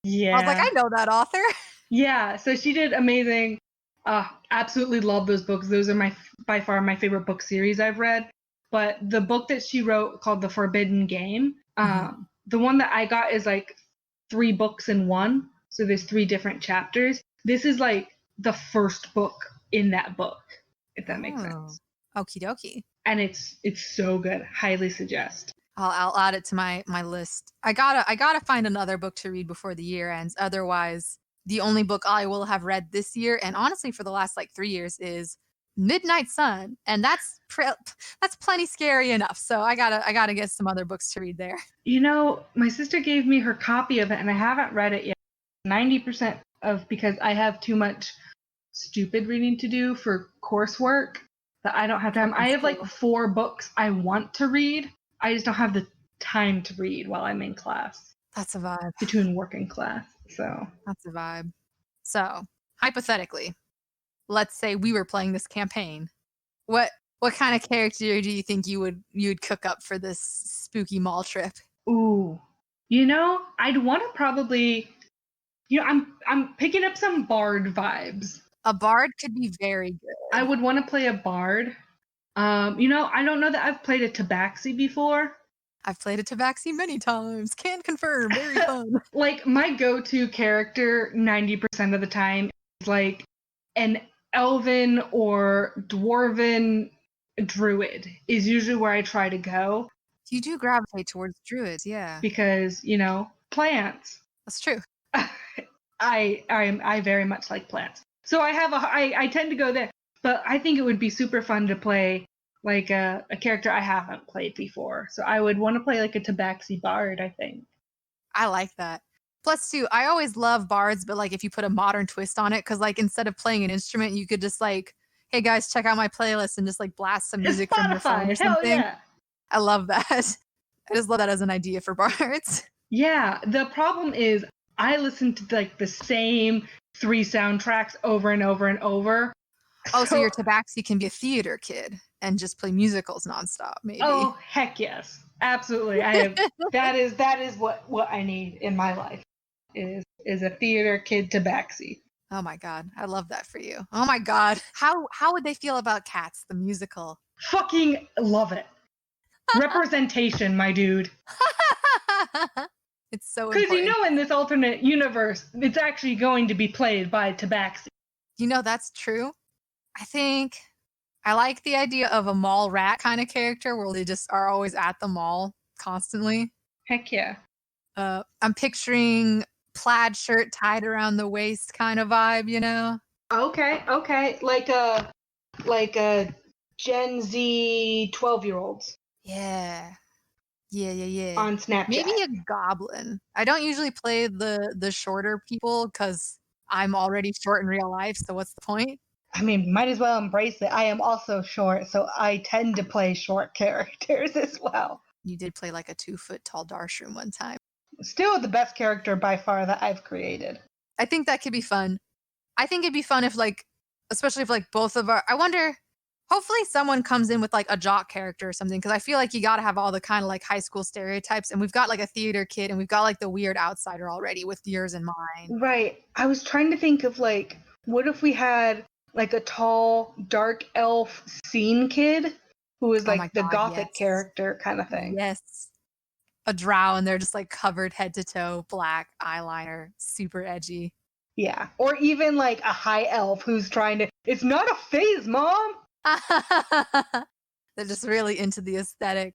yeah, I was like, I know that author. yeah. So she did amazing. Absolutely love those books. Those are by far my favorite book series I've read. But the book that she wrote called The Forbidden Game, the one that I got is like 3 books in one. So there's 3 different chapters. This is like the first book in that book, if that makes sense. Okie dokie. And it's so good. Highly suggest. I'll add it to my list. I gotta find another book to read before the year ends. Otherwise, the only book I will have read this year, and honestly for the last like 3 years, is Midnight Sun, and that's plenty scary enough. So I gotta get some other books to read there. You know, my sister gave me her copy of it, and I haven't read it yet. 90% of because I have too much stupid reading to do for coursework that I don't have time. I have like 4 books I want to read. I just don't have the time to read while I'm in class. That's a vibe. Between work and class. So that's a vibe. So hypothetically, let's say we were playing this campaign. What kind of character do you think you'd cook up for this spooky mall trip? Ooh. You know, I'd want to probably, you know, I'm picking up some bard vibes. A bard could be very good. I would want to play a bard. You know, I don't know that I've played a tabaxi before. I've played a tabaxi many times. Can confirm. Very fun. Like, my go-to character 90% of the time is like an elven or dwarven druid is usually where I try to go. You do gravitate towards druids, yeah. Because, you know, plants. That's true. I very much like plants. So I tend to go there. But I think it would be super fun to play like a character I haven't played before. So I would want to play like a tabaxi bard, I think. I like that. Plus, too, I always love bards, but like if you put a modern twist on it, because like instead of playing an instrument, you could just like, hey guys, check out my playlist and just like blast some music from your phone or something. Hell yeah. I love that. I just love that as an idea for bards. Yeah, the problem is I listen to like the same 3 soundtracks over and over and over. Oh, so your tabaxi can be a theater kid and just play musicals nonstop, maybe. Oh, heck yes. Absolutely. That is what I need in my life is a theater kid tabaxi. Oh my god. I love that for you. Oh my god. How would they feel about Cats, the musical? Fucking love it. Representation, my dude. It's so important. Because you know in this alternate universe, it's actually going to be played by tabaxi. You know, that's true. I think I like the idea of a mall rat kind of character where they just are always at the mall constantly. Heck yeah. I'm picturing plaid shirt tied around the waist kind of vibe, you know? Okay. Like a Gen Z 12-year-olds. Yeah. On Snapchat. Maybe a goblin. I don't usually play the shorter people because I'm already short in real life, so what's the point? I mean, might as well embrace it. I am also short, so I tend to play short characters as well. You did play like a 2-foot tall Darshroom one time. Still the best character by far that I've created. I think that could be fun. I think it'd be fun if like, especially if like both of our, I wonder, hopefully someone comes in with like a jock character or something, because I feel like you got to have all the kind of like high school stereotypes, and we've got like a theater kid and we've got like the weird outsider already with yours and mine. Right. I was trying to think of like, what if we had like a tall, dark elf scene kid who was like the gothic character kind of thing. Yes. A drow and they're just like covered head to toe, black eyeliner, super edgy. Yeah. Or even like a high elf who's trying to, it's not a phase, mom. They're just really into the aesthetic.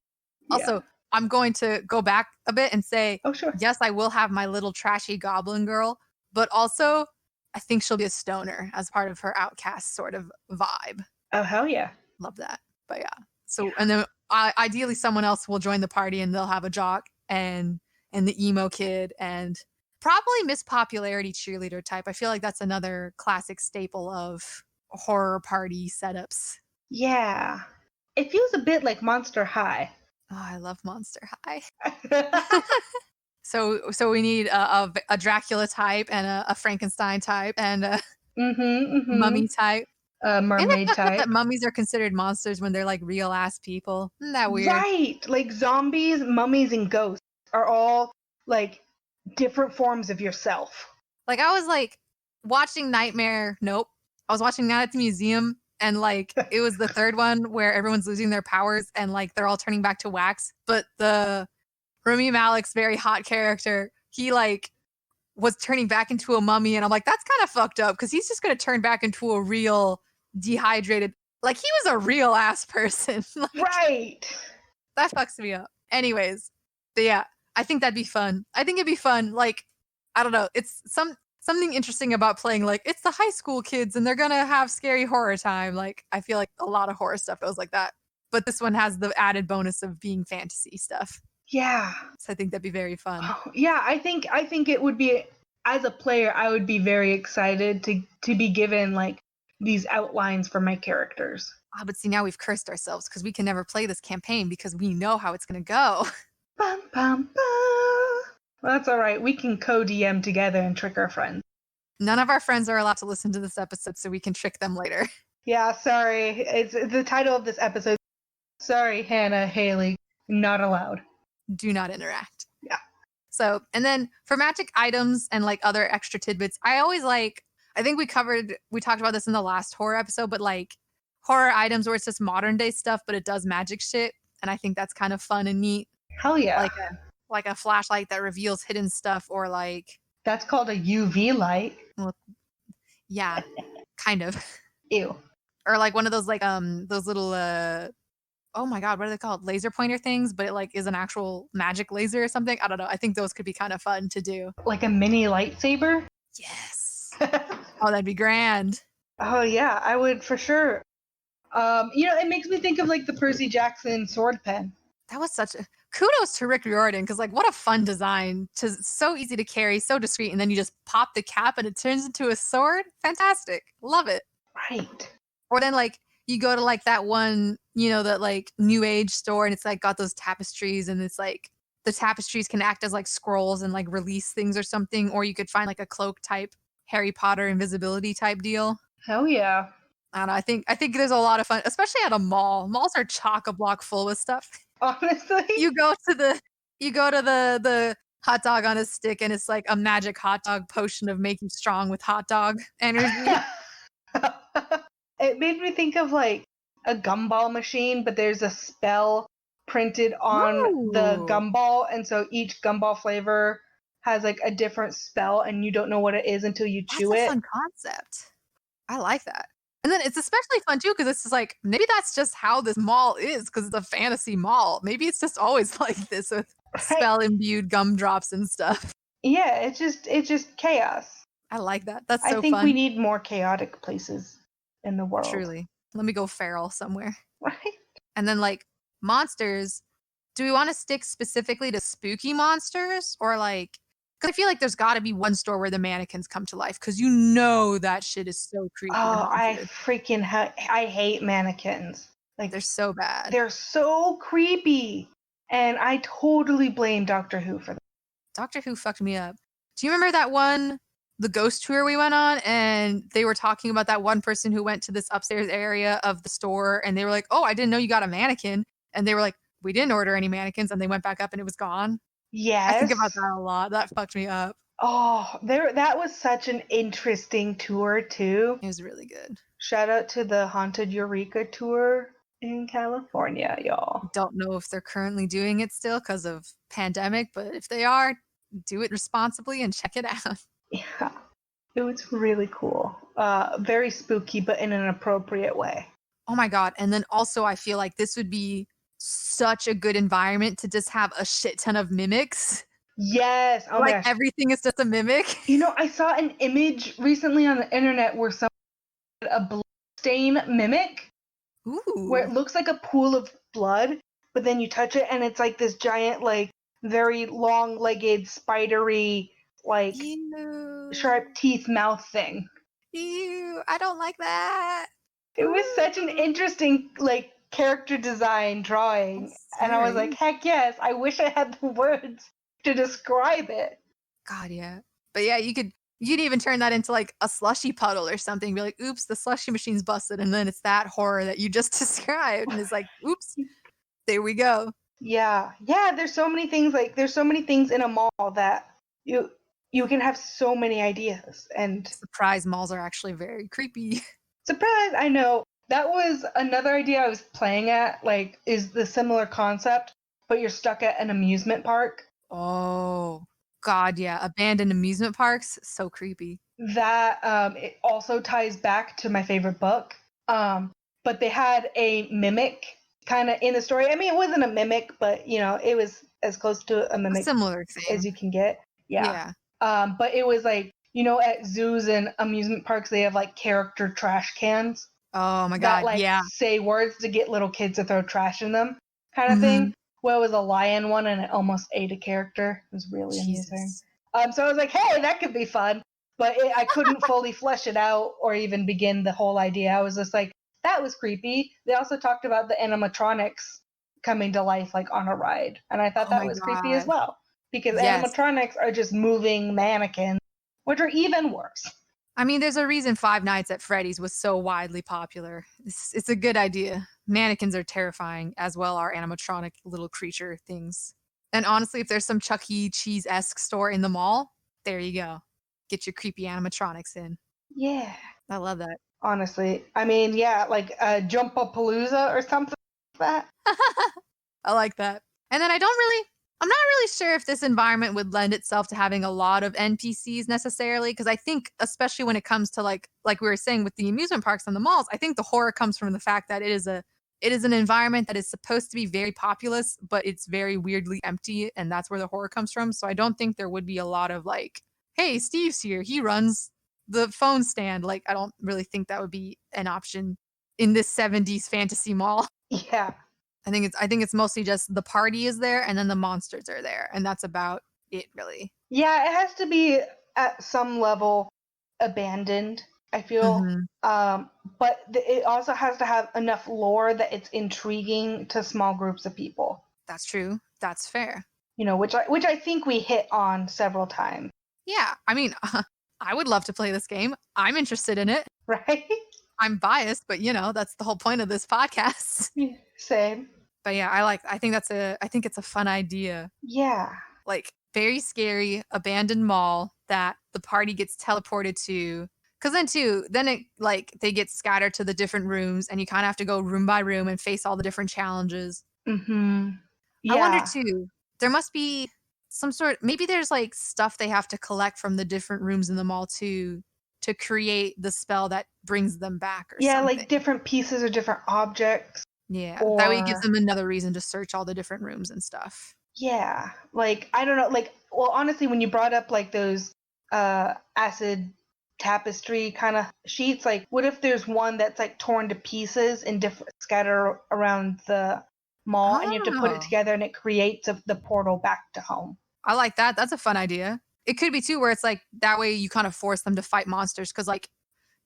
Yeah. Also, I'm going to go back a bit and say, oh, sure. Yes, I will have my little trashy goblin girl, but also I think she'll be a stoner as part of her outcast sort of vibe. Oh, hell yeah. Love that. But yeah. So, and then ideally someone else will join the party and they'll have a jock and the emo kid and Probably Miss Popularity cheerleader type. I feel like that's another classic staple of horror party setups. Yeah. It feels a bit like Monster High. Oh, I love Monster High. So we need a Dracula type and a Frankenstein type and a mummy type. Isn't it Mermaid fucked up type. that mummies are considered monsters when they're like real ass people? Isn't that weird? Right. Like zombies, mummies, and ghosts are all like different forms of yourself. Like I was like watching Nightmare. Nope. I was watching Night at the Museum, and like it was the third one where everyone's losing their powers and like they're all turning back to wax. But the Rami Malek's very hot character, he like was turning back into a mummy, and I'm like, that's kind of fucked up because he's just gonna turn back into a real dehydrated. Like he was a real ass person. Like, Right. that fucks me up. Anyways, but yeah, I think that'd be fun. I think it'd be fun. Like, I don't know. It's something interesting about playing like it's the high school kids and they're gonna have scary horror time. Like, I feel like a lot of horror stuff goes like that. But this one has the added bonus of being fantasy stuff. Yeah. So I think that'd be very fun. Yeah, I think it would be, as a player, I would be very excited to be given like these outlines for my characters. But see, now we've cursed ourselves because we can never play this campaign because we know how it's gonna go. Bum, bum, bum. Well, that's all right. We can co-DM together and trick our friends. None of our friends are allowed to listen to this episode, so we can trick them later. Yeah, sorry. It's the title of this episode. Sorry, Hannah, Haley, not allowed. Do not interact. Yeah. So, and then for magic items and like other extra tidbits, I always like, I think we talked about this in the last horror episode, but like horror items where it's just modern day stuff, but it does magic shit. And I think that's kind of fun and neat. Hell yeah. Like a flashlight that reveals hidden stuff, or like, that's called a UV light. well, yeah, kind of. Ew. Or like one of those like those little oh my god, what are they called? Laser pointer things, but it like is an actual magic laser or something. I don't know. I think those could be kind of fun to do. Like a mini lightsaber? Yes. Oh, that'd be grand. Oh yeah, I would for sure. It makes me think of like the Percy Jackson sword pen. That was such a kudos to Rick Riordan, because like what a fun design, so easy to carry, so discreet, and then you just pop the cap and it turns into a sword. Fantastic. Love it. Right. Or then like you go to like that one, that like new age store and it's like got those tapestries and it's like the tapestries can act as like scrolls and like release things or something. Or you could find like a cloak type Harry Potter invisibility type deal. Hell yeah. I don't know. I think there's a lot of fun, especially at a mall. Malls are chock-a-block full with stuff. Honestly. You go to the hot dog on a stick and it's like a magic hot dog potion of make you strong with hot dog energy. It made me think of like a gumball machine, but there's a spell printed on the gumball, and so each gumball flavor has like a different spell, and you don't know what it is until you chew it. That's a fun concept. I like that. And then it's especially fun too because it's just like maybe that's just how this mall is because it's a fantasy mall. Maybe it's just always like this with spell imbued gumdrops and stuff. Yeah, it's just chaos. I like that. That's so fun. I think we need more chaotic places in the world. Truly. Let me go feral somewhere. Right. And then like monsters, do we want to stick specifically to spooky monsters or like, because I feel like there's got to be one store where the mannequins come to life because that shit is so creepy. Oh, I freaking I hate mannequins. Like they're so bad. They're so creepy. And I totally blame Doctor Who for that. Doctor Who fucked me up. Do you remember that one, the ghost tour we went on, and they were talking about that one person who went to this upstairs area of the store, and they were like, "Oh, I didn't know you got a mannequin," and they were like, "We didn't order any mannequins," and they went back up and it was gone. Yes, I think about that a lot. That fucked me up. Oh, that was such an interesting tour too. It was really good. Shout out to the Haunted Eureka tour in California, y'all. Don't know if they're currently doing it still because of pandemic, but if they are, do it responsibly and check it out. Yeah, it was really cool. Very spooky, but in an appropriate way. Oh my god. And then also I feel like this would be such a good environment to just have a shit ton of mimics. Yes. Oh like my gosh. Everything is just a mimic. I saw an image recently on the internet where someone had a bloodstain mimic. Ooh. Where it looks like a pool of blood, but then you touch it and it's like this giant, like very long-legged, spidery like Ew. sharp teeth mouth thing. Ew, I don't like that. It was such an interesting like character design drawing, and I was like, heck yes, I wish I had the words to describe it. God, yeah. But yeah, you'd even turn that into like a slushy puddle or something. Be like, oops, the slushy machine's busted, and then it's that horror that you just described, and it's like, oops, there we go. Yeah. There's so many things in a mall that you can have so many ideas. And surprise, malls are actually very creepy. Surprise! I know. That was another idea I was playing at, like, is the similar concept, but you're stuck at an amusement park. Oh, God, yeah. Abandoned amusement parks, so creepy. That it also ties back to my favorite book. But they had a mimic kind of in the story. I mean, it wasn't a mimic, but, you know, it was as close to a mimic similar thing as you can get. Yeah. But it was like, you know, at zoos and amusement parks, they have like character trash cans. Oh my God, that like yeah. say words to get little kids to throw trash in them, kind of thing. Well, it was a lion one, and it almost ate a character. It was really amusing. So I was like, hey, that could be fun, but I couldn't fully flesh it out or even begin the whole idea. I was just like, that was creepy. They also talked about the animatronics coming to life, like on a ride, and I thought that was creepy as well, because animatronics are just moving mannequins, which are even worse. I mean, there's a reason Five Nights at Freddy's was so widely popular. It's a good idea. Mannequins are terrifying, as well are animatronic little creature things. And honestly, if there's some Chuck E. Cheese-esque store in the mall, there you go. Get your creepy animatronics in. Yeah. I love that. Honestly. I mean, yeah, like a Jump-A-Palooza or something like that. I like that. And then I'm not really sure if this environment would lend itself to having a lot of NPCs necessarily, because I think, especially when it comes to like we were saying with the amusement parks and the malls, I think the horror comes from the fact that it is an environment that is supposed to be very populous, but it's very weirdly empty, and that's where the horror comes from. So I don't think there would be a lot of like, hey, Steve's here, he runs the phone stand. Like, I don't really think that would be an option in this 70s fantasy mall. Yeah. I think it's mostly just the party is there and then the monsters are there, and that's about it, really. Yeah, it has to be at some level abandoned, I feel. But it also has to have enough lore that it's intriguing to small groups of people. That's true. That's fair. You know, which I think we hit on several times. Yeah, I mean, I would love to play this game. I'm interested in it. Right? I'm biased, but you know, that's the whole point of this podcast. Same. But yeah, I think it's a fun idea. Yeah. Like, very scary abandoned mall that the party gets teleported to. Cause then it like they get scattered to the different rooms, and you kind of have to go room by room and face all the different challenges. Yeah. I wonder too, there must be some sort, maybe there's like stuff they have to collect from the different rooms in the mall to create the spell that brings them back or something. Like different pieces or different objects. Yeah, that way it gives them another reason to search all the different rooms and stuff. Yeah, like, I don't know, like, well, honestly, when you brought up, like, those acid tapestry kind of sheets, like, what if there's one that's, like, torn to pieces and scattered around the mall, and you have to put it together, and it creates the portal back to home? I like that. That's a fun idea. It could be, too, where it's, like, that way you kind of force them to fight monsters, because, like,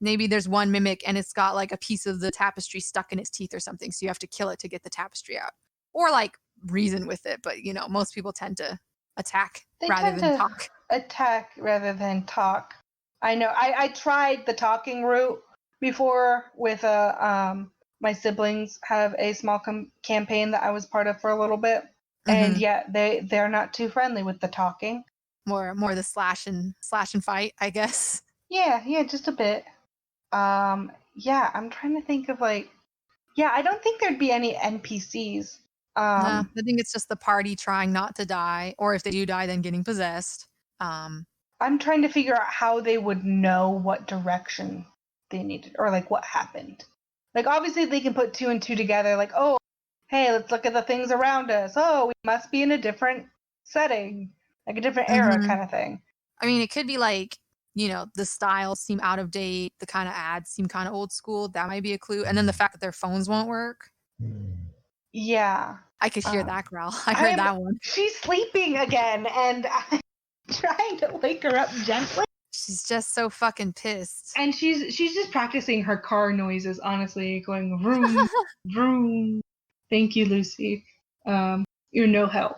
maybe there's one mimic and it's got like a piece of the tapestry stuck in its teeth or something. So you have to kill it to get the tapestry out, or like reason with it. But you know, most people tend to attack rather than talk. Attack rather than talk. I know. I tried the talking route before with my siblings have a small campaign that I was part of for a little bit. And yeah, they're not too friendly with the talking. More the slash and fight, I guess. Yeah, just a bit. Yeah, I'm trying to think of like, yeah, I don't think there'd be any NPCs. No, I think it's just the party trying not to die, or if they do die, then getting possessed. I'm trying to figure out how they would know what direction they needed, or like what happened. Like, obviously they can put 2 and 2 together, like, oh, hey, let's look at the things around us. Oh, we must be in a different setting, like a different era kind of thing. I mean, it could be like, you know, the styles seem out of date, the kind of ads seem kind of old school. That might be a clue. And then the fact that their phones won't work. Yeah. I could hear that growl. I heard that one. She's sleeping again, and I'm trying to wake her up gently. She's just so fucking pissed. And she's just practicing her car noises, honestly, going vroom, vroom. Thank you, Lucy. You're no help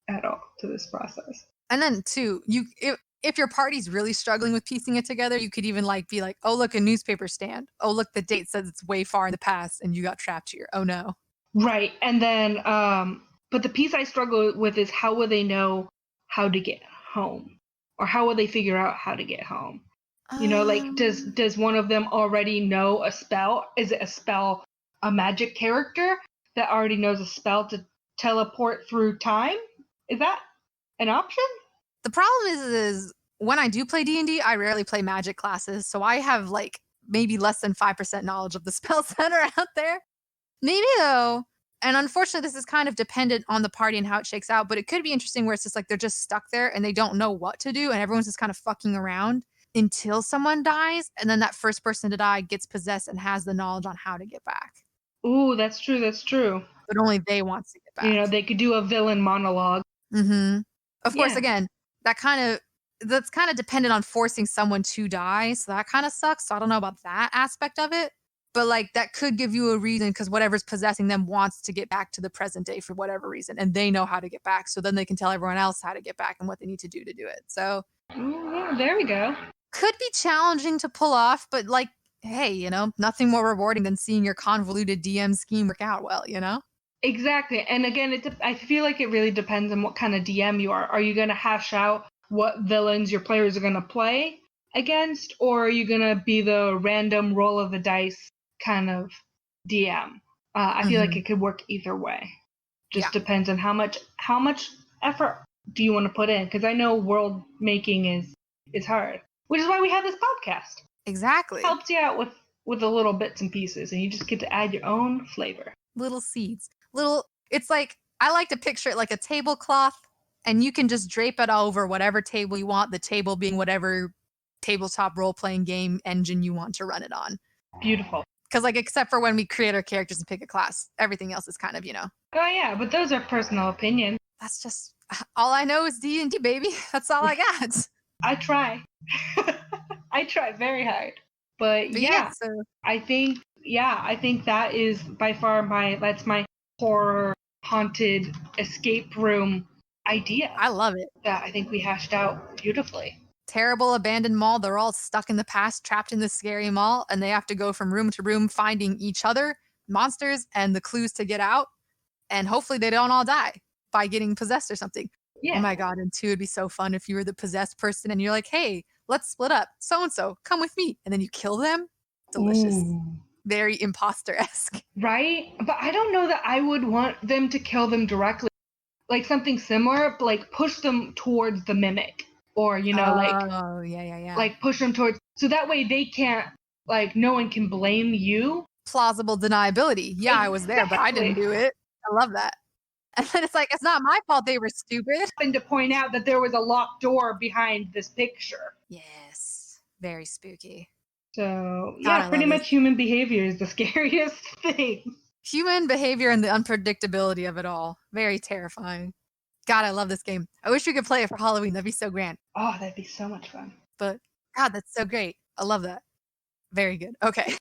at all to this process. And then too, if your party's really struggling with piecing it together, you could even like be like, oh look, a newspaper stand. Oh look, the date says it's way far in the past and you got trapped here. Oh no. Right. And then but the piece I struggle with is how will they know how to get home? Or how will they figure out how to get home? You know, like does one of them already know a spell? Is it a spell, a magic character that already knows a spell to teleport through time? Is that an option? The problem is when I do play D&D, I rarely play magic classes. So I have like maybe less than 5% knowledge of the spell center out there. Maybe though, and unfortunately this is kind of dependent on the party and how it shakes out, but it could be interesting where it's just like they're just stuck there and they don't know what to do and everyone's just kind of fucking around until someone dies, and then that first person to die gets possessed and has the knowledge on how to get back. Ooh, that's true, that's true. But only they want to get back. You know, they could do a villain monologue. Mm-hmm. Of course, again, that's kind of dependent on forcing someone to die, so that kind of sucks. So I don't know about that aspect of it. But like that could give you a reason because whatever's possessing them wants to get back to the present day for whatever reason. And they know how to get back. So then they can tell everyone else how to get back and what they need to do it. So Yeah, there we go. Could be challenging to pull off, but like, hey, you know, nothing more rewarding than seeing your convoluted DM scheme work out well, you know? Exactly. And again, I feel like it really depends on what kind of DM you are. Are you going to hash out what villains your players are going to play against? Or are you going to be the random roll of the dice kind of DM? I feel like it could work either way. Just depends on how much effort do you want to put in? Because I know world making is hard, which is why we have this podcast. Exactly. It helps you out with the little bits and pieces, and you just get to add your own flavor. Little seeds. It's like, I like to picture it like a tablecloth, and you can just drape it over whatever table you want, the table being whatever tabletop role-playing game engine you want to run it on. Beautiful. Because like, except for when we create our characters and pick a class, everything else is kind of, you know. Oh yeah, but those are personal opinions. That's just, all I know is D&D, baby. That's all I got. I try. I try very hard. But yeah, so I think that is by far my horror haunted escape room idea. I love it. That I think we hashed out beautifully. Terrible abandoned mall. They're all stuck in the past, trapped in this scary mall, and they have to go from room to room finding each other, monsters, and the clues to get out. And hopefully they don't all die by getting possessed or something. Yeah. Oh my God. And two, it'd be so fun if you were the possessed person and you're like, hey, let's split up. So-and-so, come with me. And then you kill them. Delicious. Ooh. Very imposter-esque. Right? But I don't know that I would want them to kill them directly. Like something similar, like push them towards the mimic. Or, you know, like push them towards, so that way they can't, like, no one can blame you. Plausible deniability. Yeah, exactly. I was there, but I didn't do it. I love that. And then it's like, it's not my fault they were stupid. And to point out that there was a locked door behind this picture. Yes. Very spooky. So, yeah, pretty much human behavior is the scariest thing. Human behavior and the unpredictability of it all. Very terrifying. God, I love this game. I wish we could play it for Halloween. That'd be so grand. Oh, that'd be so much fun. But, God, that's so great. I love that. Very good. Okay.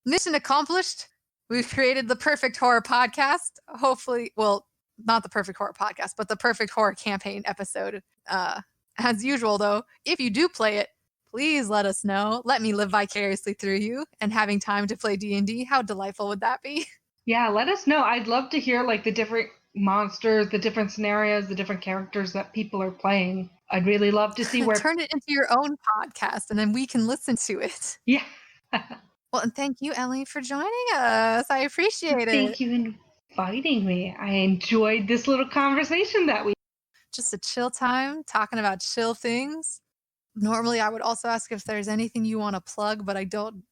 Mission accomplished. We've created the perfect horror podcast. Hopefully, well, not the perfect horror podcast, but the perfect horror campaign episode. As usual, though, if you do play it, please let us know. Let me live vicariously through you. And having time to play D&D, how delightful would that be? Yeah, let us know. I'd love to hear, like, the different monsters, the different scenarios, the different characters that people are playing. I'd really love to see where... Turn it into your own podcast, and then we can listen to it. Yeah. Well, and thank you, Ellie, for joining us. I appreciate it. Thank you for inviting me. I enjoyed this little conversation that we... Just a chill time, talking about chill things. Normally, I would also ask if there's anything you want to plug, but I don't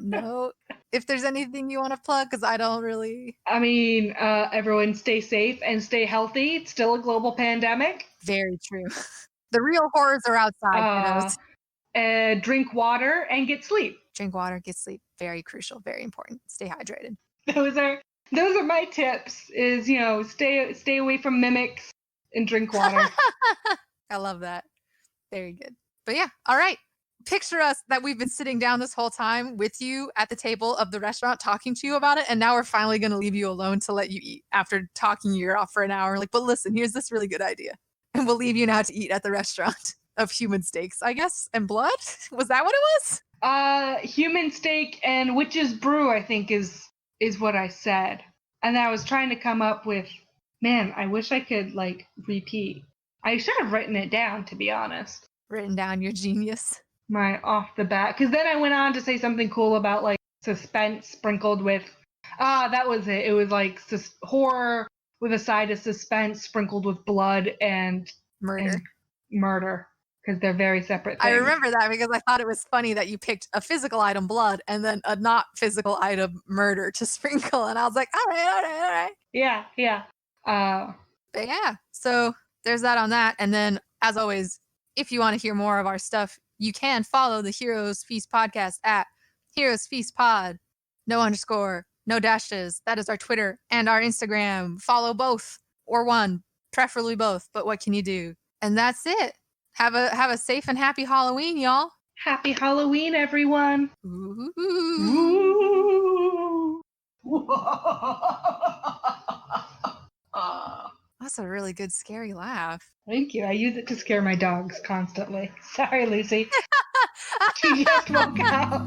know if there's anything you want to plug because I don't really. I mean, everyone stay safe and stay healthy. It's still a global pandemic. Very true. The real horrors are outside. Drink water and get sleep. Drink water, get sleep. Very crucial. Very important. Stay hydrated. Those are my tips. Is, stay away from mimics and drink water. I love that. Very good. But yeah, all right. Picture us that we've been sitting down this whole time with you at the table of the restaurant talking to you about it, and now we're finally going to leave you alone to let you eat after talking your ear off for an hour. Like, but listen, here's this really good idea. And we'll leave you now to eat at the restaurant of human steaks, I guess, and blood? Was that what it was? Human steak and witch's brew, I think is what I said. And I was trying to come up with, man, I wish I could like repeat. I should have written it down, to be honest. Written down your genius. My off the bat, because then I went on to say something cool about like suspense sprinkled with that was it. It was like horror with a side of suspense sprinkled with blood and murder, because they're very separate things. I remember that because I thought it was funny that you picked a physical item, blood, and then a not physical item, murder, to sprinkle, and I was like, all right. Yeah. But yeah, so there's that on that. And then, as always, if you want to hear more of our stuff, you can follow the Heroes Feast podcast at Heroes Feast Pod. No underscore, no dashes. That is our Twitter and our Instagram. Follow both or one, preferably both. But what can you do? And that's it. Have a safe and happy Halloween, y'all. Happy Halloween, everyone. Ooh. Ooh. That's a really good scary laugh. Thank you. I use it to scare my dogs constantly. Sorry, Lucy. She just woke up.